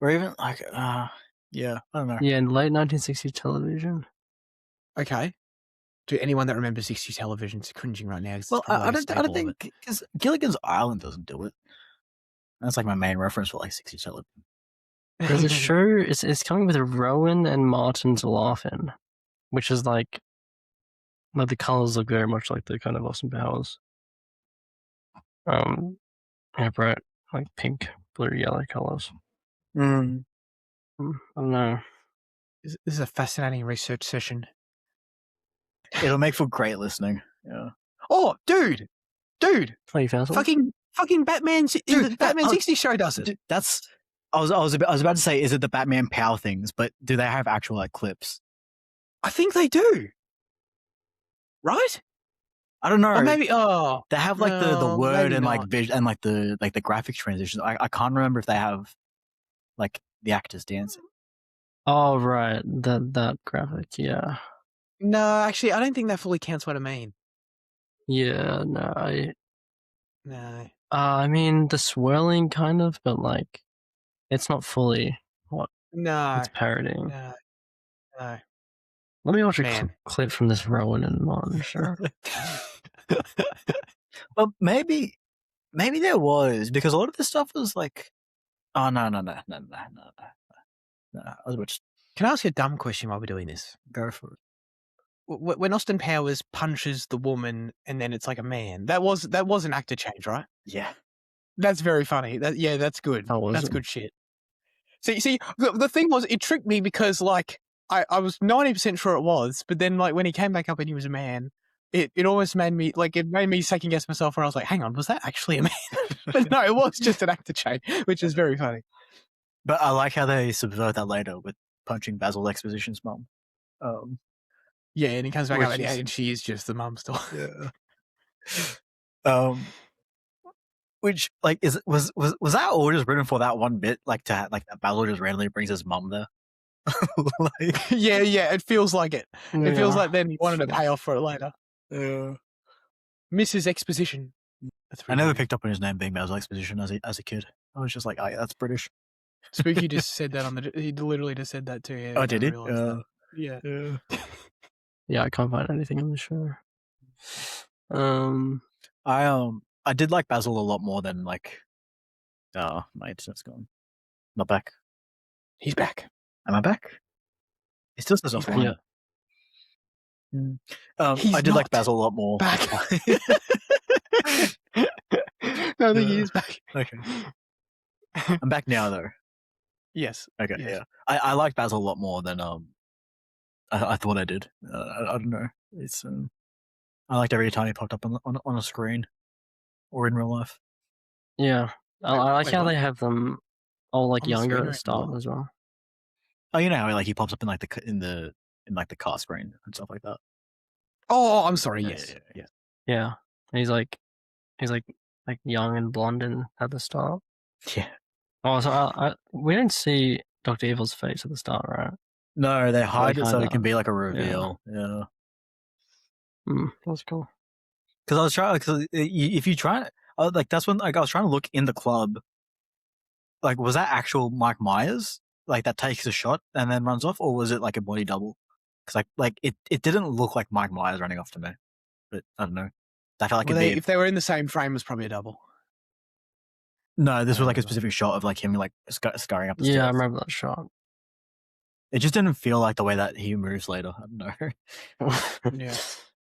Or even like yeah, I don't know. Yeah, in late 1960s television. Okay. To anyone that remembers 60s television, it's cringing right now. Well, I don't think because Gilligan's Island doesn't do it. That's like my main reference for like 60s television. There's a show, it's coming with Rowan and Martin's Laugh-In, which is like the colors look very much like the kind of Austin Powers. Yeah, bright, like pink, blue, yellow colors. I don't know. This is a fascinating research session. It'll make for great listening. Yeah. Oh, dude, Oh, you found something? fucking Batman. Dude, The Batman 60 show does it. Dude, that's I was about to say, is it the Batman Power things? But do they have actual like clips? I think they do. Right? I don't know. Or maybe they have like the well, word maybe and not. like vision and like the graphics transitions. I can't remember if they have like the actors dancing. Oh, right. That graphic, yeah. No, actually, I don't think that fully counts what I mean. Yeah, no, No. I mean, the swirling kind of, but like, it's not fully what No. it's parodying. No. Let me watch a Man. clip from this Rowan and Martin show. Well, maybe there was because a lot of this stuff was like, oh no. I was about to Can I ask you a dumb question while we're doing this? go for it. When Austin Powers punches the woman and then it's like a man, that was an actor change, right? Yeah. That's very funny. That's good. How was That's it? good shit. See, the thing was, it tricked me because like I was 90% sure it was, but then like when he came back up and he was a man, it almost made me second guess myself where I was like, hang on, was that actually a man? But no, it was just an actor change, which is very funny. But I like how they subvert that later with punching Basil Exposition's mom. Yeah, and he comes back Which up and, is- and she is just the mum still. Yeah. Which like was that all just written for that one bit? Like to like Basil just randomly brings his mum there. Like, yeah, it feels like it. It feels Yeah. like then he wanted to pay off for it later. Mrs. Exposition. That's I never funny. picked up on his name being Basil Exposition as a kid. I was just like, oh, yeah, that's British. Spooky just said that he literally just said that too. Yeah, Oh, I did never he? realized that. Yeah. Yeah, I can't find anything on the show. I did like Basil a lot more than like. Oh, my internet's gone. Not back. He's back. Am I back? It still says He's offline. He's I did like not Basil a lot more. back. No, I think he is back. Okay. I'm back now though. Yes. Okay, Yes. yeah. I liked Basil a lot more than I thought I did. I don't know. It's I liked every time he popped up on a screen or in real life. Yeah, I like wait, how what? they have them all like On the younger screen at or the in start what? as well. Oh, you know how he pops up in like the car screen and stuff like that. Oh, I'm sorry. Yeah, Yes. yeah, yeah. Yeah, he's like young and blonde and at the start. Yeah. Oh, so we don't see Dr. Evil's face at the start, right? No, they hide it so it kinda- can be like a reveal. Yeah. That's cool. Because I was trying. Because if you try, like that's when like I was trying to look in the club. Like, was that actual Mike Myers? Like that takes a shot and then runs off, or was it like a body double? Because like it didn't look like Mike Myers running off to me. But I don't know. I felt like If they were in the same frame, it was probably a double. No, this I was like a remember. specific shot of like him like scurrying up the stairs. Yeah, I remember that shot. It just didn't feel like the way that he moves later. I don't know. Yeah.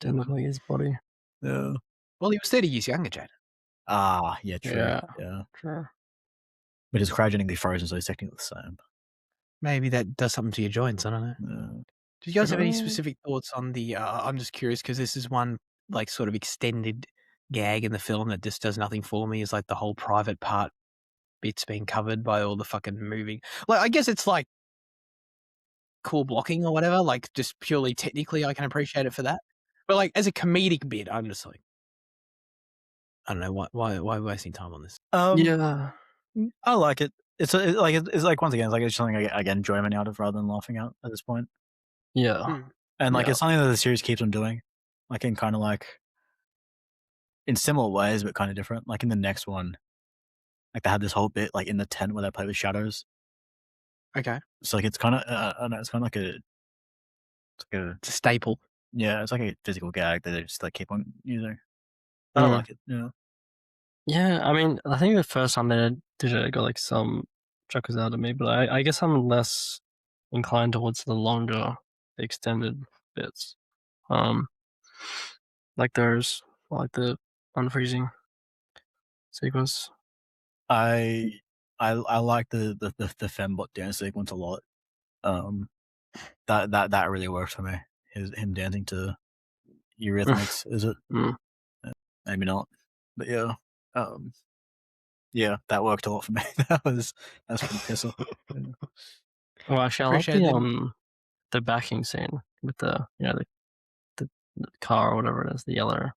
Didn't look like his body. Yeah. Well, he was 30 years younger, Jade. Ah, yeah, true. Yeah. Yeah. Sure. But his cryogenically frozen, so he's technically the same. Maybe that does something to your joints. I don't know. Yeah. Do you guys have any specific thoughts on the? I'm just curious because this is one like sort of extended gag in the film that just does nothing for me. Is like the whole private part bits being covered by all the fucking moving. Like I guess it's like cool blocking or whatever. Like just purely technically, I can appreciate it for that. But like as a comedic bit, I'm just like, I don't know why wasting time on this. Yeah. I like it. It's like once again, it's like it's something I get enjoyment out of rather than laughing out at this point. Yeah. And like Yeah. it's something that the series keeps on doing, like in kind of like in similar ways, but kind of different. Like in the next one, like they had this whole bit like in the tent where they play with shadows. Okay, So like it's kind of I don't know, it's kind of like it's a staple. yeah, it's like a physical gag that they just like keep on using. I like it. Yeah. Yeah, I mean, I think the first time they did it, it got like some chuckles out of me, but I guess I'm less inclined towards the longer, extended bits. Like there's like the unfreezing sequence. I like the fembot dance sequence a lot. That really worked for me. Him dancing to Eurythmics, is it? Maybe not, but yeah, yeah, that worked a lot for me. That's pretty piss off. Well, actually, I like Appreciate the backing scene with the the car or whatever it is, the yellow,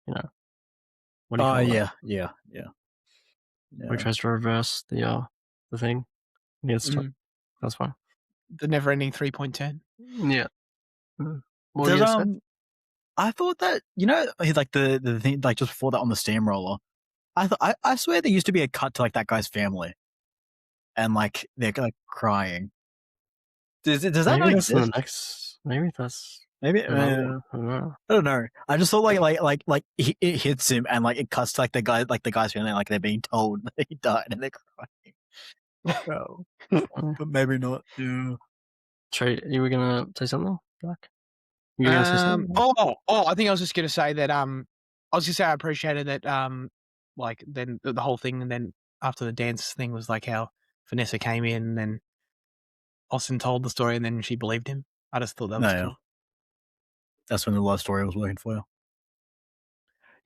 what do you call it? Yeah. Which tries to reverse the thing. Yes, that's fine. The never-ending 3.10. Yeah. What do you say? I thought that like the thing like just before that on the steamroller, I swear there used to be a cut to like that guy's family, and like they're like crying. Does that Maybe not that's in the exist? next. Maybe that's. Maybe I don't know. I don't know. I just thought like it hits him and like it cuts to like the guy's family like they're being told that he died and they're crying. Oh, but maybe not. Yeah. Trey, you were gonna say something, Jack? You were gonna say something? I think I was just gonna say that I was gonna say I appreciated that like then the whole thing, and then after the dance thing was like how Vanessa came in, and then Austin told the story, and then she believed him. I just thought that was cool. That's when the love story was working for you.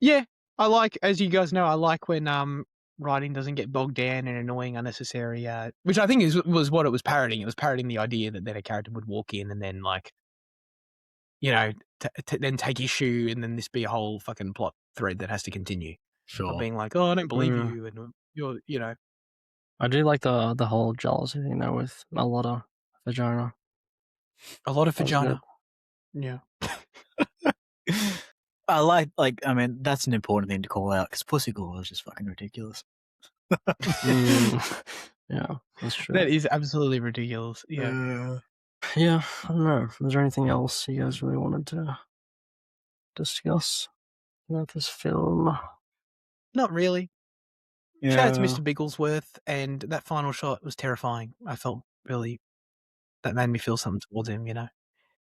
Yeah, I like, as you guys know, I like when writing doesn't get bogged down in annoying, unnecessary, which I think was what it was parodying. It was parodying the idea that then a character would walk in and then like, you know, then take issue, and then this be a whole fucking plot thread that has to continue. Sure. Of being like, oh, I don't believe Mm. you, and you're, you know. I do like the whole jealousy thing though with a lot of vagina. A lot of That was vagina. Yeah. I mean, that's an important thing to call out because pussy gore is just fucking ridiculous. Yeah, that's true. That is absolutely ridiculous. Yeah. Yeah, I don't know. Was there anything else you guys really wanted to discuss about this film? Not really. Yeah. Shout out to Mr. Bigglesworth, and that final shot was terrifying. I felt really, that made me feel something towards him, you know?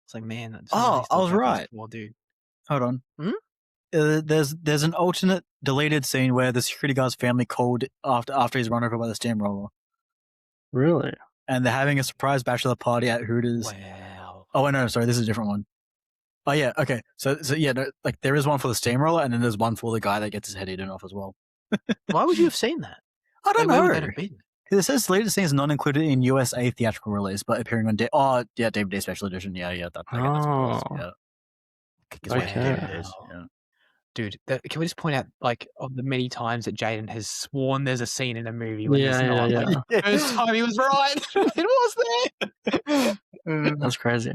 It's like, man, Oh, I was right. Poor dude. Hold on. Hmm? There's an alternate deleted scene where the security guard's family called after he's run over by the steamroller, Really? and they're having a surprise bachelor party at Hooters. Wow. Oh, no, sorry, this is a different one. Oh yeah, okay. So yeah, no, like there is one for the steamroller, and then there's one for the guy that gets his head eaten off as well. Why would you have seen that? I don't Where know. would that have been? It says deleted scene is not included in USA theatrical release, but appearing on DVD special edition. Yeah, that again, that's what it was. Oh. Yeah. Okay. Yeah. Dude, can we just point out, like, of the many times that Jaden has sworn there's a scene in a movie when there's not? Yeah. Like, the first time he was right. It was there. That's crazy.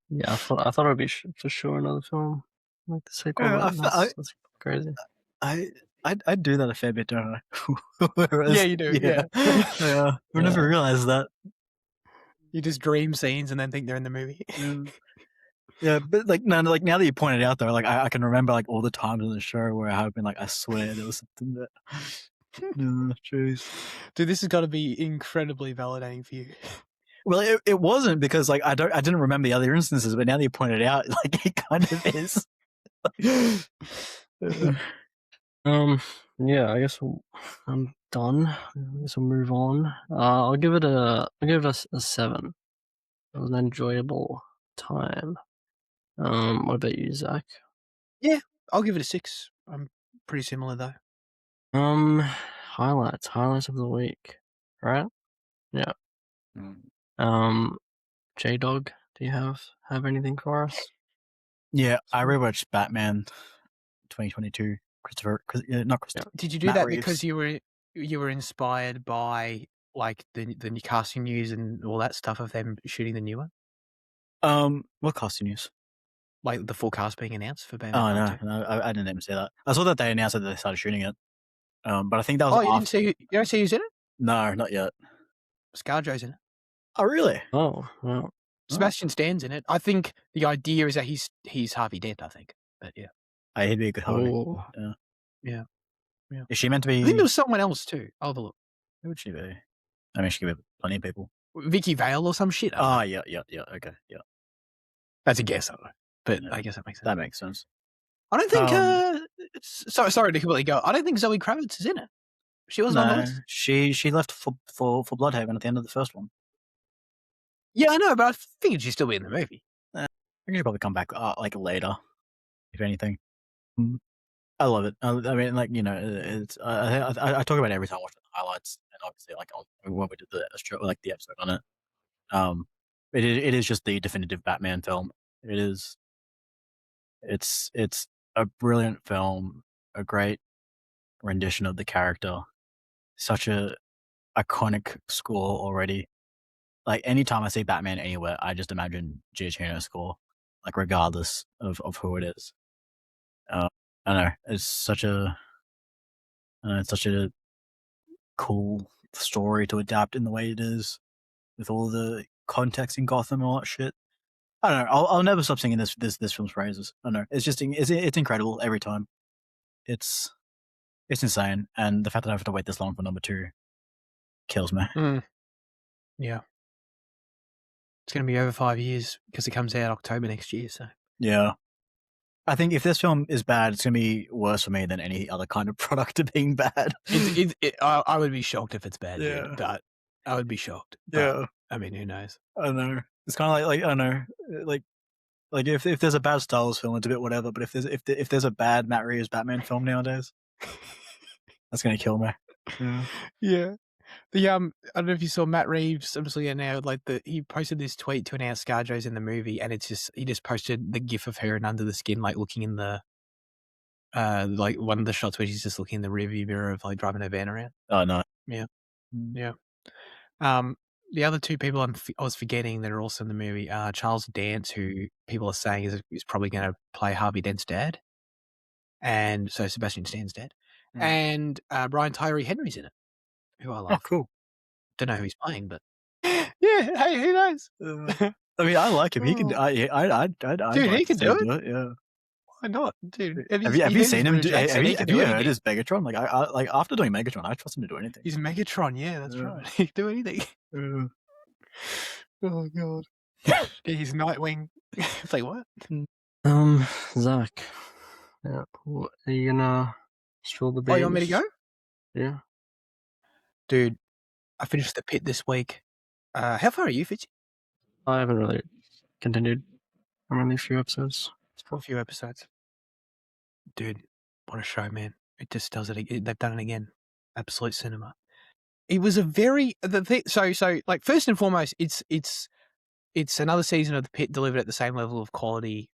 Yeah, I thought it would be for sure another film like the sequel. Yeah, That's crazy. I do that a fair bit, don't I? Whereas, yeah, you do. Yeah. I never realized that. You just dream scenes and then think they're in the movie. Yeah, but like now that you pointed out though, like I can remember like all the times in the show where I have been like, I swear there was something that. Jeez. Dude, this has got to be incredibly validating for you. Well, it wasn't because like I didn't remember the other instances, but now that you pointed out, like it kind of is. Yeah, I guess I'm done. I guess we'll move on. I'll give it a 7. It was an enjoyable time. What about you, Zach? Yeah, I'll give it a 6. I'm pretty similar though. Highlights of the week, right? Yeah. J Dog, do you have anything for us? Yeah, I rewatched Batman 2022. Not Christopher. Did you do Matt that Reeves. because you were inspired by like the new casting news and all that stuff of them shooting the new one? What casting news? Like the full cast being announced for Batman? Oh no, I didn't even see that. I saw that they announced that they started shooting it. But I think that was. Oh, you don't see who's in it? No, not yet. ScarJo's in it. Oh really? Oh, well. Sebastian Stan's in it. I think the idea is that he's Harvey Dent, I think. But yeah. He'd be a good Harvey. Oh. Yeah. Is she meant to be? I think there was someone else too. I'll have a look. Who would she be? I mean, she could be plenty of people. Vicky Vale or some shit. Oh, yeah. Okay, yeah. That's a guess, but Yeah. I guess that makes sense. That makes sense. I don't think. Sorry to completely go. I don't think Zoe Kravitz is in it. She wasn't on the list. She left for Bloodhaven at the end of the first one. Yeah, I know, but I figured she'd still be in the movie. I think she'll probably come back like later, if anything. I love it. I mean, like it's. I talk about it every time I watch the highlights, and obviously, like when we did the episode on it. It is just the definitive Batman film. It is. It's a brilliant film, a great rendition of the character, such a iconic score already. Like anytime I see Batman anywhere, I just imagine Giacchino's score, like regardless of who it is. I don't know. It's such a cool story to adapt in the way it is, with all the context in Gotham and all that shit. I don't know. I'll never stop singing this film's praises. I don't know. It's just it's incredible every time. It's insane, and the fact that I have to wait this long for number 2 kills me. Yeah, it's going to be over 5 years because it comes out October next year. So yeah, I think if this film is bad, it's gonna be worse for me than any other kind of product of being bad. I would be shocked if it's bad, Yeah. dude. But I would be shocked. Yeah. But, I mean, who knows? I don't know. It's kind of like I don't know, like if there's a bad Star Wars film, it's a bit whatever. But if there's a bad Matt Reeves Batman film nowadays, that's gonna kill me. Yeah. Yeah. I don't know if you saw Matt Reeves. Obviously, now he posted this tweet to announce ScarJo's in the movie, and he just posted the gif of her and Under the Skin, like looking in the like one of the shots where she's just looking in the rearview mirror of like driving her van around. Oh no. Yeah. Yeah. The other two people I was forgetting that are also in the movie are Charles Dance, who people are saying is probably going to play Harvey Dent's dad, and so Sebastian Stan's dad, and Brian Tyree Henry's in it, who I love. Oh, cool. Don't know who he's playing, but yeah, hey, who knows? I mean, I like him. He can. Dude, he can do it. Yeah. Why not, dude? Have you seen him? Have you heard his Megatron? Like like after doing Megatron, I trust him to do anything. He's Megatron. Yeah, that's right. He can do anything. Oh god. Yeah, he's Nightwing. It's like what? Zach. Yeah. Are you gonna spill the beans? Oh, you want me to go? Yeah. Dude, I finished The Pit this week. How far are you, Fitzy? I haven't really continued. I'm only a few episodes. A few episodes. Dude, what a show, man. It just does it. They've done it again. Absolute cinema. It was a very so like first and foremost, it's another season of The Pit delivered at the same level of quality.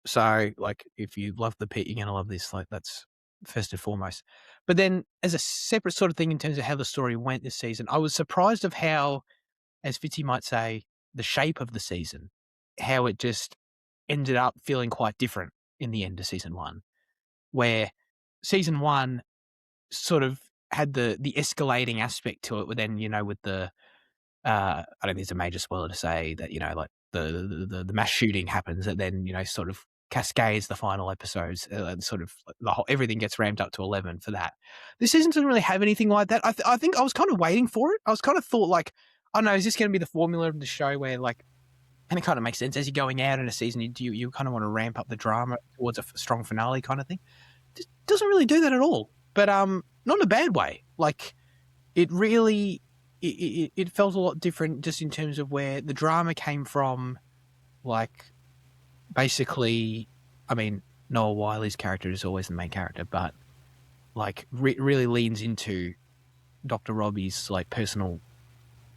So like if you love The Pit, you're gonna love this. Like that's first and foremost. But then as a separate sort of thing in terms of how the story went this season, I was surprised of how, as Fitzy might say, the shape of the season, how it just ended up feeling quite different in the end of season one, where season one sort of had the escalating aspect to it, but then, with the, I don't think it's a major spoiler to say that, like the mass shooting happens that then, sort of cascades the final episodes, and sort of everything gets ramped up to 11 for that. This season doesn't really have anything like that. I think I was kind of waiting for it. I was kind of thought like, I don't know, is this going to be the formula of the show where like, and it kind of makes sense as you're going out in a season, you kind of want to ramp up the drama towards a strong finale kind of thing. It doesn't really do that at all, but not in a bad way. Like it really, it felt a lot different just in terms of where the drama came from. Like basically, I mean, Noah Wiley's character is always the main character, but like really leans into Dr. Robbie's like personal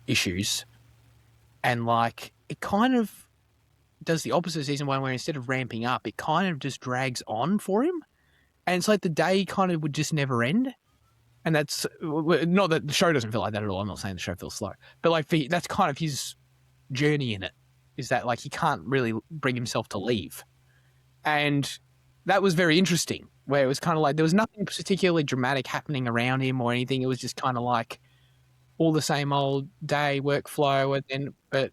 issues, and like it kind of does the opposite season one, where instead of ramping up, it kind of just drags on for him, and it's like the day kind of would just never end. And that's not that the show doesn't feel like that at all. I'm not saying the show feels slow, but like that's kind of his journey in it, is that like he can't really bring himself to leave. And that was very interesting, where it was kind of like there was nothing particularly dramatic happening around him or anything. It was just kind of like all the same old day workflow. And then, but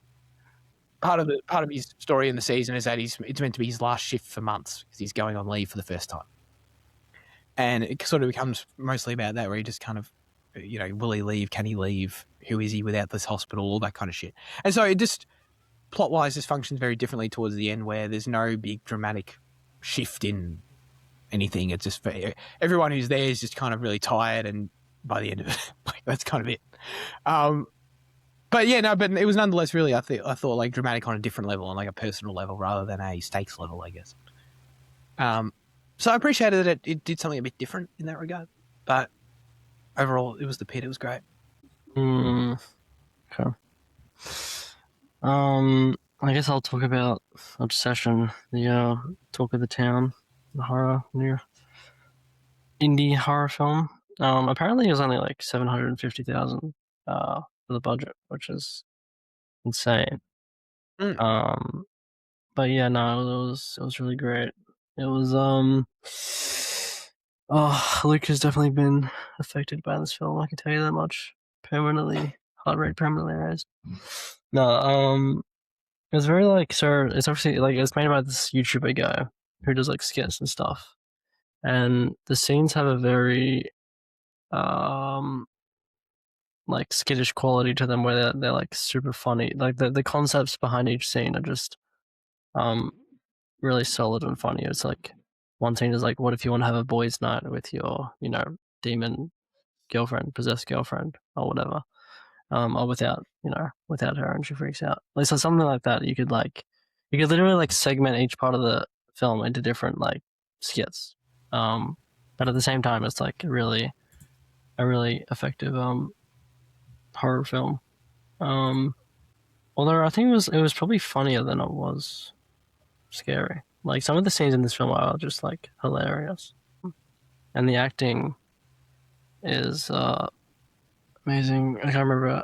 part of his story in the season is that it's meant to be his last shift for months because he's going on leave for the first time. And it sort of becomes mostly about that, where he just kind of, will he leave? Can he leave? Who is he without this hospital? All that kind of shit. And so it just, plot-wise, just functions very differently towards the end, where there's no big dramatic shift in anything. It's just everyone who's there is just kind of really tired, and by the end of it, like, that's kind of it. But yeah, no, but it was nonetheless really, I thought like dramatic on a different level, on like a personal level rather than a stakes level, I guess. So I appreciated that it did something a bit different in that regard. But overall, it was The Pit. It was great. Okay. I guess I'll talk about Obsession, the talk of the town, the new indie horror film. Apparently it was only like $750,000 for the budget, which is insane. But yeah, no, it was really great. It was Luke has definitely been affected by this film, I can tell you that much. Permanently, heart rate permanently raised. No, it was very like, so it's obviously like it's made by this YouTuber guy who does like skits and stuff, and the scenes have a very like skittish quality to them, where they're like super funny. Like the concepts behind each scene are just really solid and funny. It's like one scene is like, what if you want to have a boys' night with your, demon girlfriend, possessed girlfriend, or whatever, or without her, and she freaks out. Like, so something like that. You could literally like segment each part of the film into different like skits. But at the same time, it's like a really effective horror film. Although I think it was probably funnier than it was scary. Like, some of the scenes in this film are just like hilarious, and the acting is amazing. I can't remember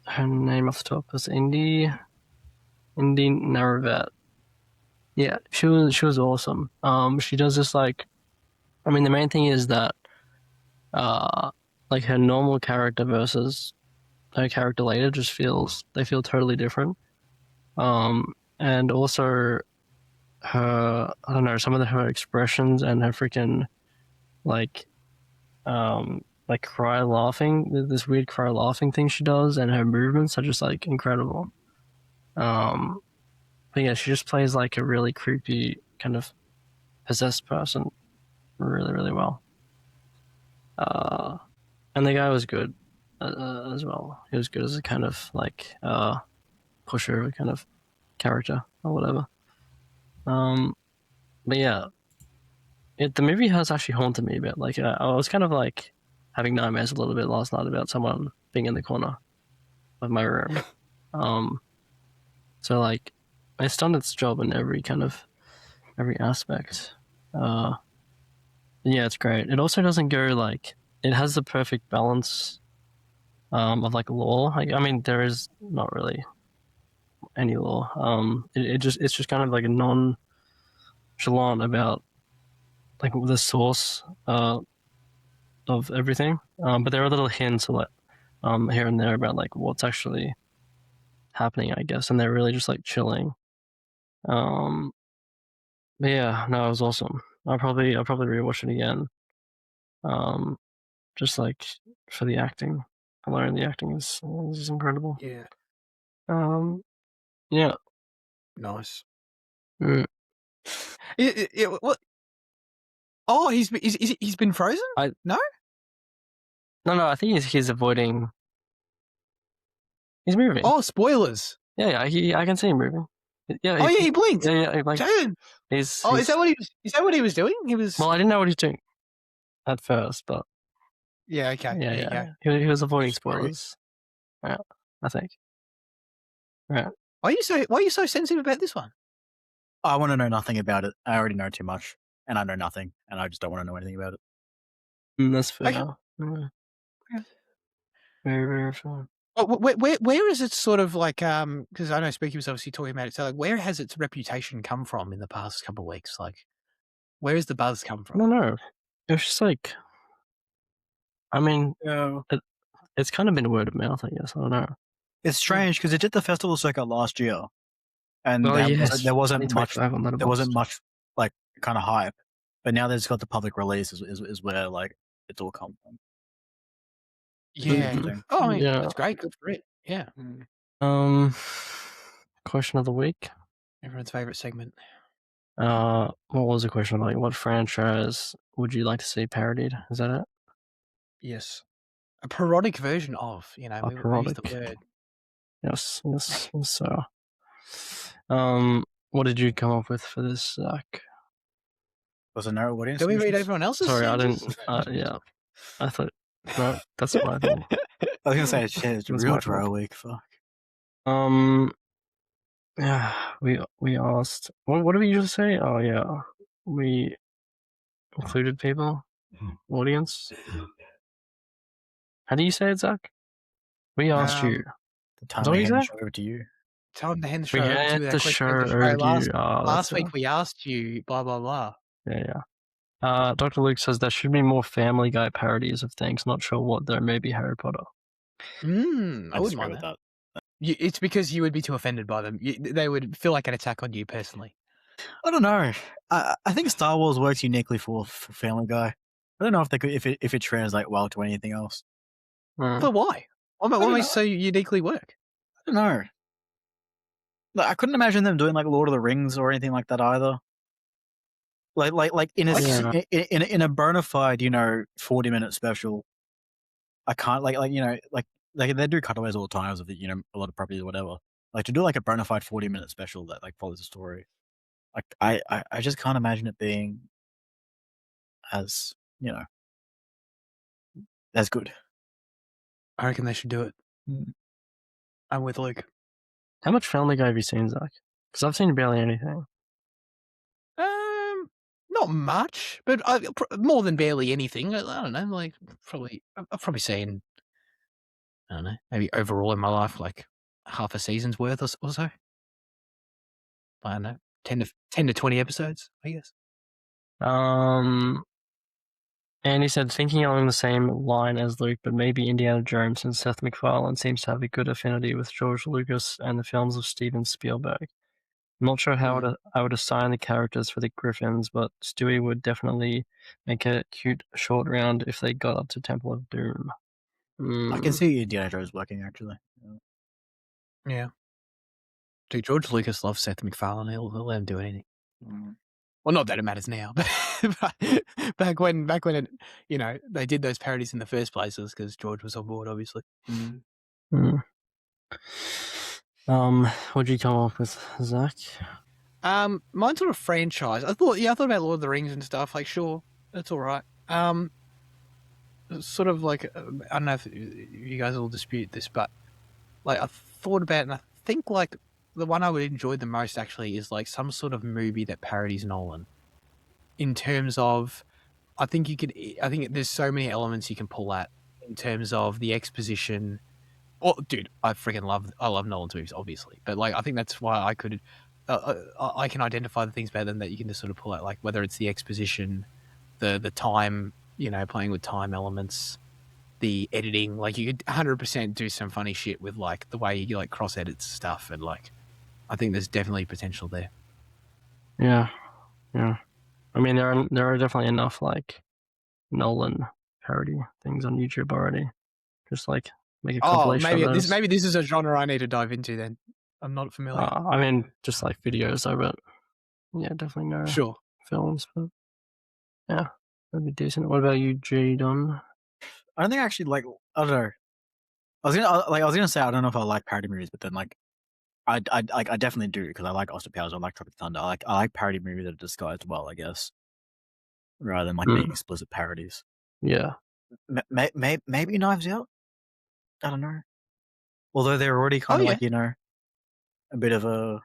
her name off the top. It's Indy Naravat. Yeah, she was awesome. She does this like, I mean, the main thing is that like her normal character versus her character later they feel totally different. And also her, I don't know, some of her expressions and her freaking like cry laughing, this weird cry laughing thing she does, and her movements are just like incredible. But yeah, she just plays like a really creepy kind of possessed person really, really well. And the guy was good as well. He was good as a kind of like pusher kind of character or whatever. But yeah, the movie has actually haunted me a bit. Like, I was kind of like having nightmares a little bit last night about someone being in the corner of my room. So like, it's done its job in every aspect. Yeah, it's great. It also doesn't go like, it has the perfect balance of like lore. Like, I mean, there is not really any lore. It's just kind of like a nonchalant about like the source of everything. But there are little hints like here and there about like what's actually happening, I guess, and they're really just like chilling. But yeah, no, it was awesome. I'll probably rewatch it again. Just like for the acting. I learned the acting is incredible. Yeah. Yeah. Nice. Mm. What? Oh, he's been frozen? No? No, I think he's avoiding. He's moving. Oh, spoilers. Yeah, I can see him moving. Yeah. He blinked. Yeah, like Jaden. he's. Is that what he was doing? He was. Well, I didn't know what he was doing at first, but yeah, okay. yeah. He was avoiding spoilers. Yeah, I think. Right. Why are you so sensitive about this one? I want to know nothing about it. I already know too much, and I know nothing, and I just don't want to know anything about it. That's fair. Okay. Yeah. Very, very fair. Oh, where is it sort of like because I know Spooky was obviously talking about it, so like where has its reputation come from in the past couple of weeks? Like where has the buzz come I from? don't know. It was just like, I mean, it's kind of been word of mouth, I guess. I don't know. It's strange because it did the festival circuit last year, and yes, there wasn't much. on Letterboxd. There wasn't much like kind of hype, but now that it's got the public release is where like it's all come from. Yeah. Oh, I mean, Yeah. that's great. Good for it. Yeah. Question of the week. Everyone's favorite segment. What was the question? Like, what franchise would you like to see parodied? Is that it? Yes. A parodic version of, we use the word. Yes. So, what did you come up with for this, Zach? Was it narrow audience? Do we read everyone else's? Sorry, answers? I didn't. Yeah, I thought. No, that's my thing. I was gonna say it's real dry week. Fuck. Yeah, we asked. What do we usually say? Oh yeah, we included people, audience. How do you say it, Zach? We asked you. The time to hand the show over to you. Time to hand the show We over had to the show over to you. Last week we asked you, blah, blah, blah. Yeah. Dr. Luke says there should be more Family Guy parodies of things. Not sure what there may be Harry Potter. I wouldn't mind that. It's because you would be too offended by them. They would feel like an attack on you personally. I don't know. I think Star Wars works uniquely for Family Guy. I don't know if they could if it translate well to anything else. But why? What makes it so uniquely work? I don't know. I couldn't imagine them doing like Lord of the Rings or anything like that either. Like in a Yeah. in a bona fide, 40-minute special. I can't like they do cutaways all the time of a lot of properties or whatever. Like to do like a bona fide 40-minute special that like follows the story. Like I just can't imagine it being as as good. I reckon they should do it. Mm. I'm with Luke. How much Family Guy have you seen, Zach? Because I've seen barely anything. Not much, but more than barely anything. I don't know, like I've probably seen, I don't know, maybe overall in my life, like half a season's worth or so. I don't know, 10 to 20 episodes, I guess. And he said, thinking along the same line as Luke, but maybe Indiana Jones, since Seth MacFarlane seems to have a good affinity with George Lucas and the films of Steven Spielberg. I'm not sure how I would assign the characters for the Griffins, but Stewie would definitely make a cute short round if they got up to Temple of Doom. I can see Indiana Jones working actually. Yeah. Dude, George Lucas loves Seth MacFarlane. He'll let him do anything. Well, not that it matters now, but back when it, they did those parodies in the first place, because George was on board, obviously. What'd you come up with, Zach? Mine's sort of franchise. I thought about Lord of the Rings and stuff. Like, sure, that's all right. Sort of like, I don't know if you guys will dispute this, but like I thought about it, and I think like the one I would enjoy the most actually is like some sort of movie that parodies Nolan. In terms of, I think there's so many elements you can pull at in terms of the exposition. Oh, dude, I love Nolan's movies, obviously, but like I think that's why I can identify the things better than that you can just sort of pull out, like whether it's the exposition, the time, playing with time elements, the editing. Like you could 100% do some funny shit with like the way you like cross edits stuff, and like I think there's definitely potential there. Yeah. I mean, there are definitely enough like Nolan parody things on YouTube already. Just like make a compilation of those. Maybe this is a genre I need to dive into. Then I'm not familiar. I mean, just like videos of it. Yeah, definitely no Sure. films, but yeah, that'd be decent. What about you, G Don? I don't think I actually like. I don't know. I was gonna say I don't know if I like parody movies, but then like I definitely do because I like Austin Powers. I like Tropic Thunder. I like parody movies that are disguised well, I guess, rather than like being explicit parodies. Yeah. Maybe Knives Out. I don't know. Although they're already kind of like a bit of a.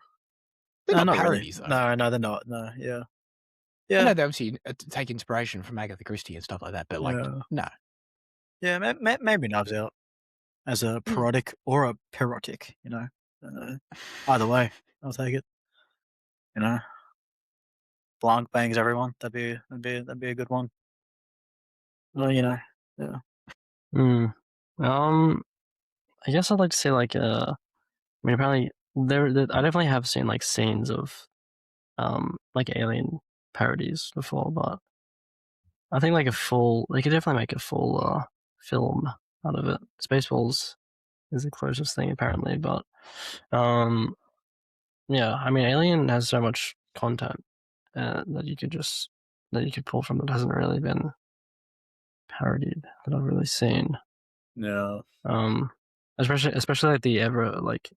They're not parodies, really. though. No, they're not. No, yeah. I know they obviously take inspiration from Agatha Christie and stuff like that, but like, no. Yeah, maybe Knives Out as a parodic or a parodic, either way, I'll take it. Blanc bangs everyone. That'd be a good one. Well, yeah. I guess I'd like to say like I mean apparently I definitely have seen like scenes of like Alien parodies before, but I think like they could definitely make a full film out of it. Spaceballs is the closest thing apparently, but yeah, I mean Alien has so much content that you could pull from that hasn't really been parodied that I've really seen. No. Especially like the ever like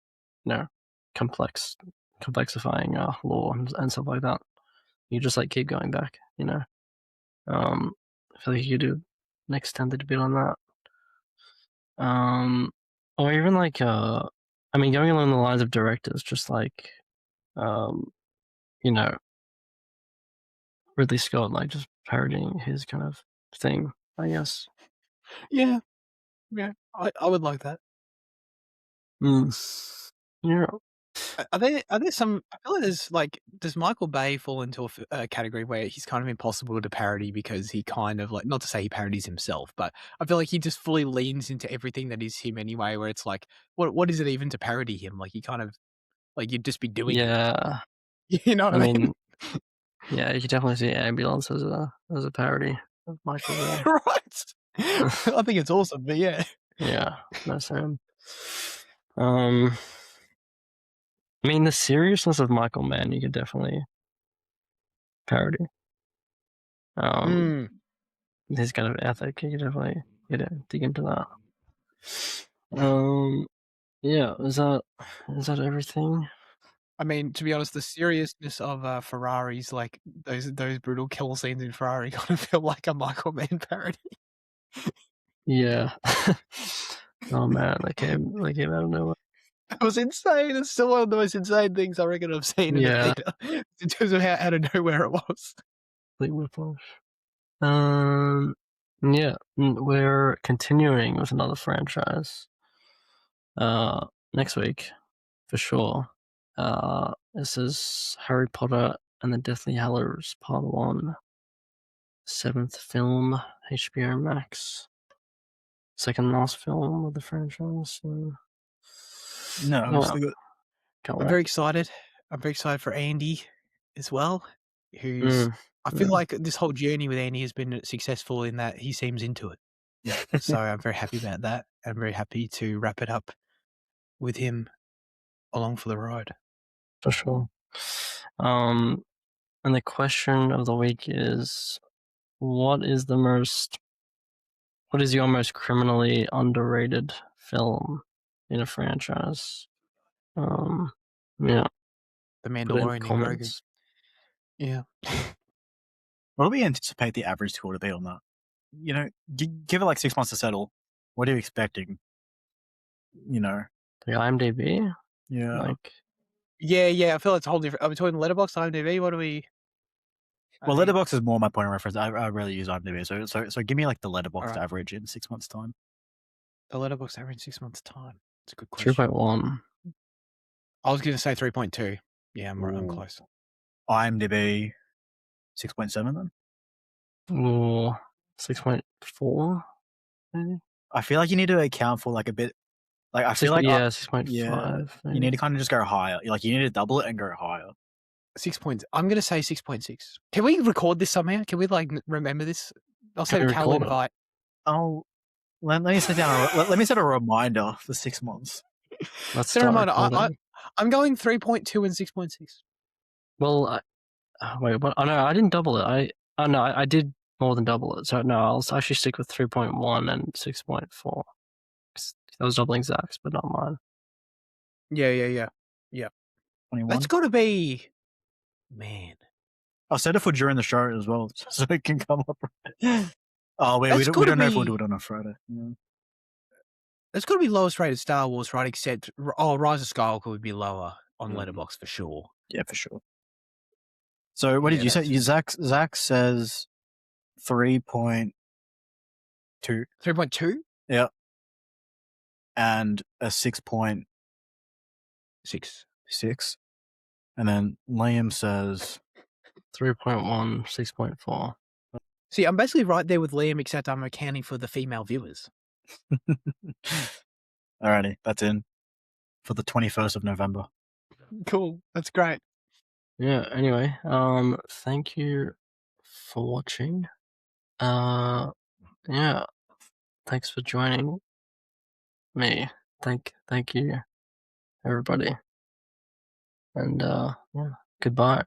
complexifying lore and stuff like that. You just like keep going back, I feel like you could do an extended bit on that. Or even like I mean going along the lines of directors, just like you know, Ridley Scott like just parodying his kind of thing, I guess. Yeah. I would like that. Yeah. Are there some? I feel like there's like, does Michael Bay fall into a category where he's kind of impossible to parody because he kind of like, not to say he parodies himself, but I feel like he just fully leans into everything that is him anyway. Where it's like, what is it even to parody him? Like, he kind of like, you'd just be doing Yeah. it. You know what I mean? Yeah, you could definitely see Ambulance as a parody of Michael Bay. Right. I think it's awesome, but yeah. Yeah, that's him. I mean, the seriousness of Michael Mann, you could definitely parody. Mm. He's got an ethic. You can definitely dig into that. Yeah, is that everything? I mean, to be honest, the seriousness of Ferraris, like those brutal kill scenes in Ferrari, kind of feel like a Michael Mann parody. Yeah. Oh man, they came out of nowhere. It was insane. It's still one of the most insane things I reckon I've seen in a Yeah. theater in terms of how out of nowhere it was. Complete whiplash. Yeah, we're continuing with another franchise. Next week, for sure. This is Harry Potter and the Deathly Hallows Part 1. 7th film, HBO Max. Second last film of the franchise. No, yeah, still got. I'm very excited. I'm very excited for Andy as well, who's I feel yeah. like this whole journey with Andy has been successful in that he seems into it. Yeah. So I'm very happy about that. I'm very happy to wrap it up with him along for the ride. For sure. And the question of the week is, what is your most criminally underrated film in a franchise? Yeah. The Put it in Mandalorian in Grogu. comments. Yeah. What do we anticipate the average score to be on that? You know, give it like 6 months to settle. What are you expecting? You know, The IMDb? yeah. Like, Yeah. I feel it's a whole different. Are we talking Letterboxd, IMDb? What do we? Well, Letterboxd is more my point of reference. I rarely use IMDb, so give me like the Letterboxd Alright. average in 6 months' time. The Letterboxd average 6 months' time. It's a good question. 3.1. I was going to say 3.2. Yeah, I'm close. IMDb 6.7 then. Ooh, 6.4, maybe? I feel like you need to account for like a bit. Like I feel like 6.5. yeah, you need to kind of just go higher. Like you need to double it and go higher. 6 points. I'm going to say 6.6. Can we record this somehow? Can we like remember this? I'll Can set we a calendar record it? invite. Oh, let me set down. Let me set a reminder for 6 months. Let's Set a start reminder. recording. I'm going 3.2 and 6.6. Well, wait, what? Oh no, I didn't double it. I did more than double it. So no, I'll actually stick with 3.1 and 6.4. That was doubling Zach's, but not mine. Yeah. 21. That's got to be, man. I'll set it for during the show as well, so it can come up. Oh wait, we That's don't gotta know if we'll be- do it on a Friday. Yeah. That's got to be lowest rated Star Wars, right? Except, Rise of Skywalker would be lower on Mm. Letterboxd for sure. Yeah, for sure. So what Yeah, did you say? Zach says 3.2. 3.2? Yeah. And a 6.6. 6. And then Liam says 3.1, 6.4. See, I'm basically right there with Liam, except I'm accounting for the female viewers. Alrighty, that's in for the 21st of November. Cool. That's great. Yeah, anyway, thank you for watching. Yeah, thanks for joining me. Thank you, everybody. And, yeah, goodbye.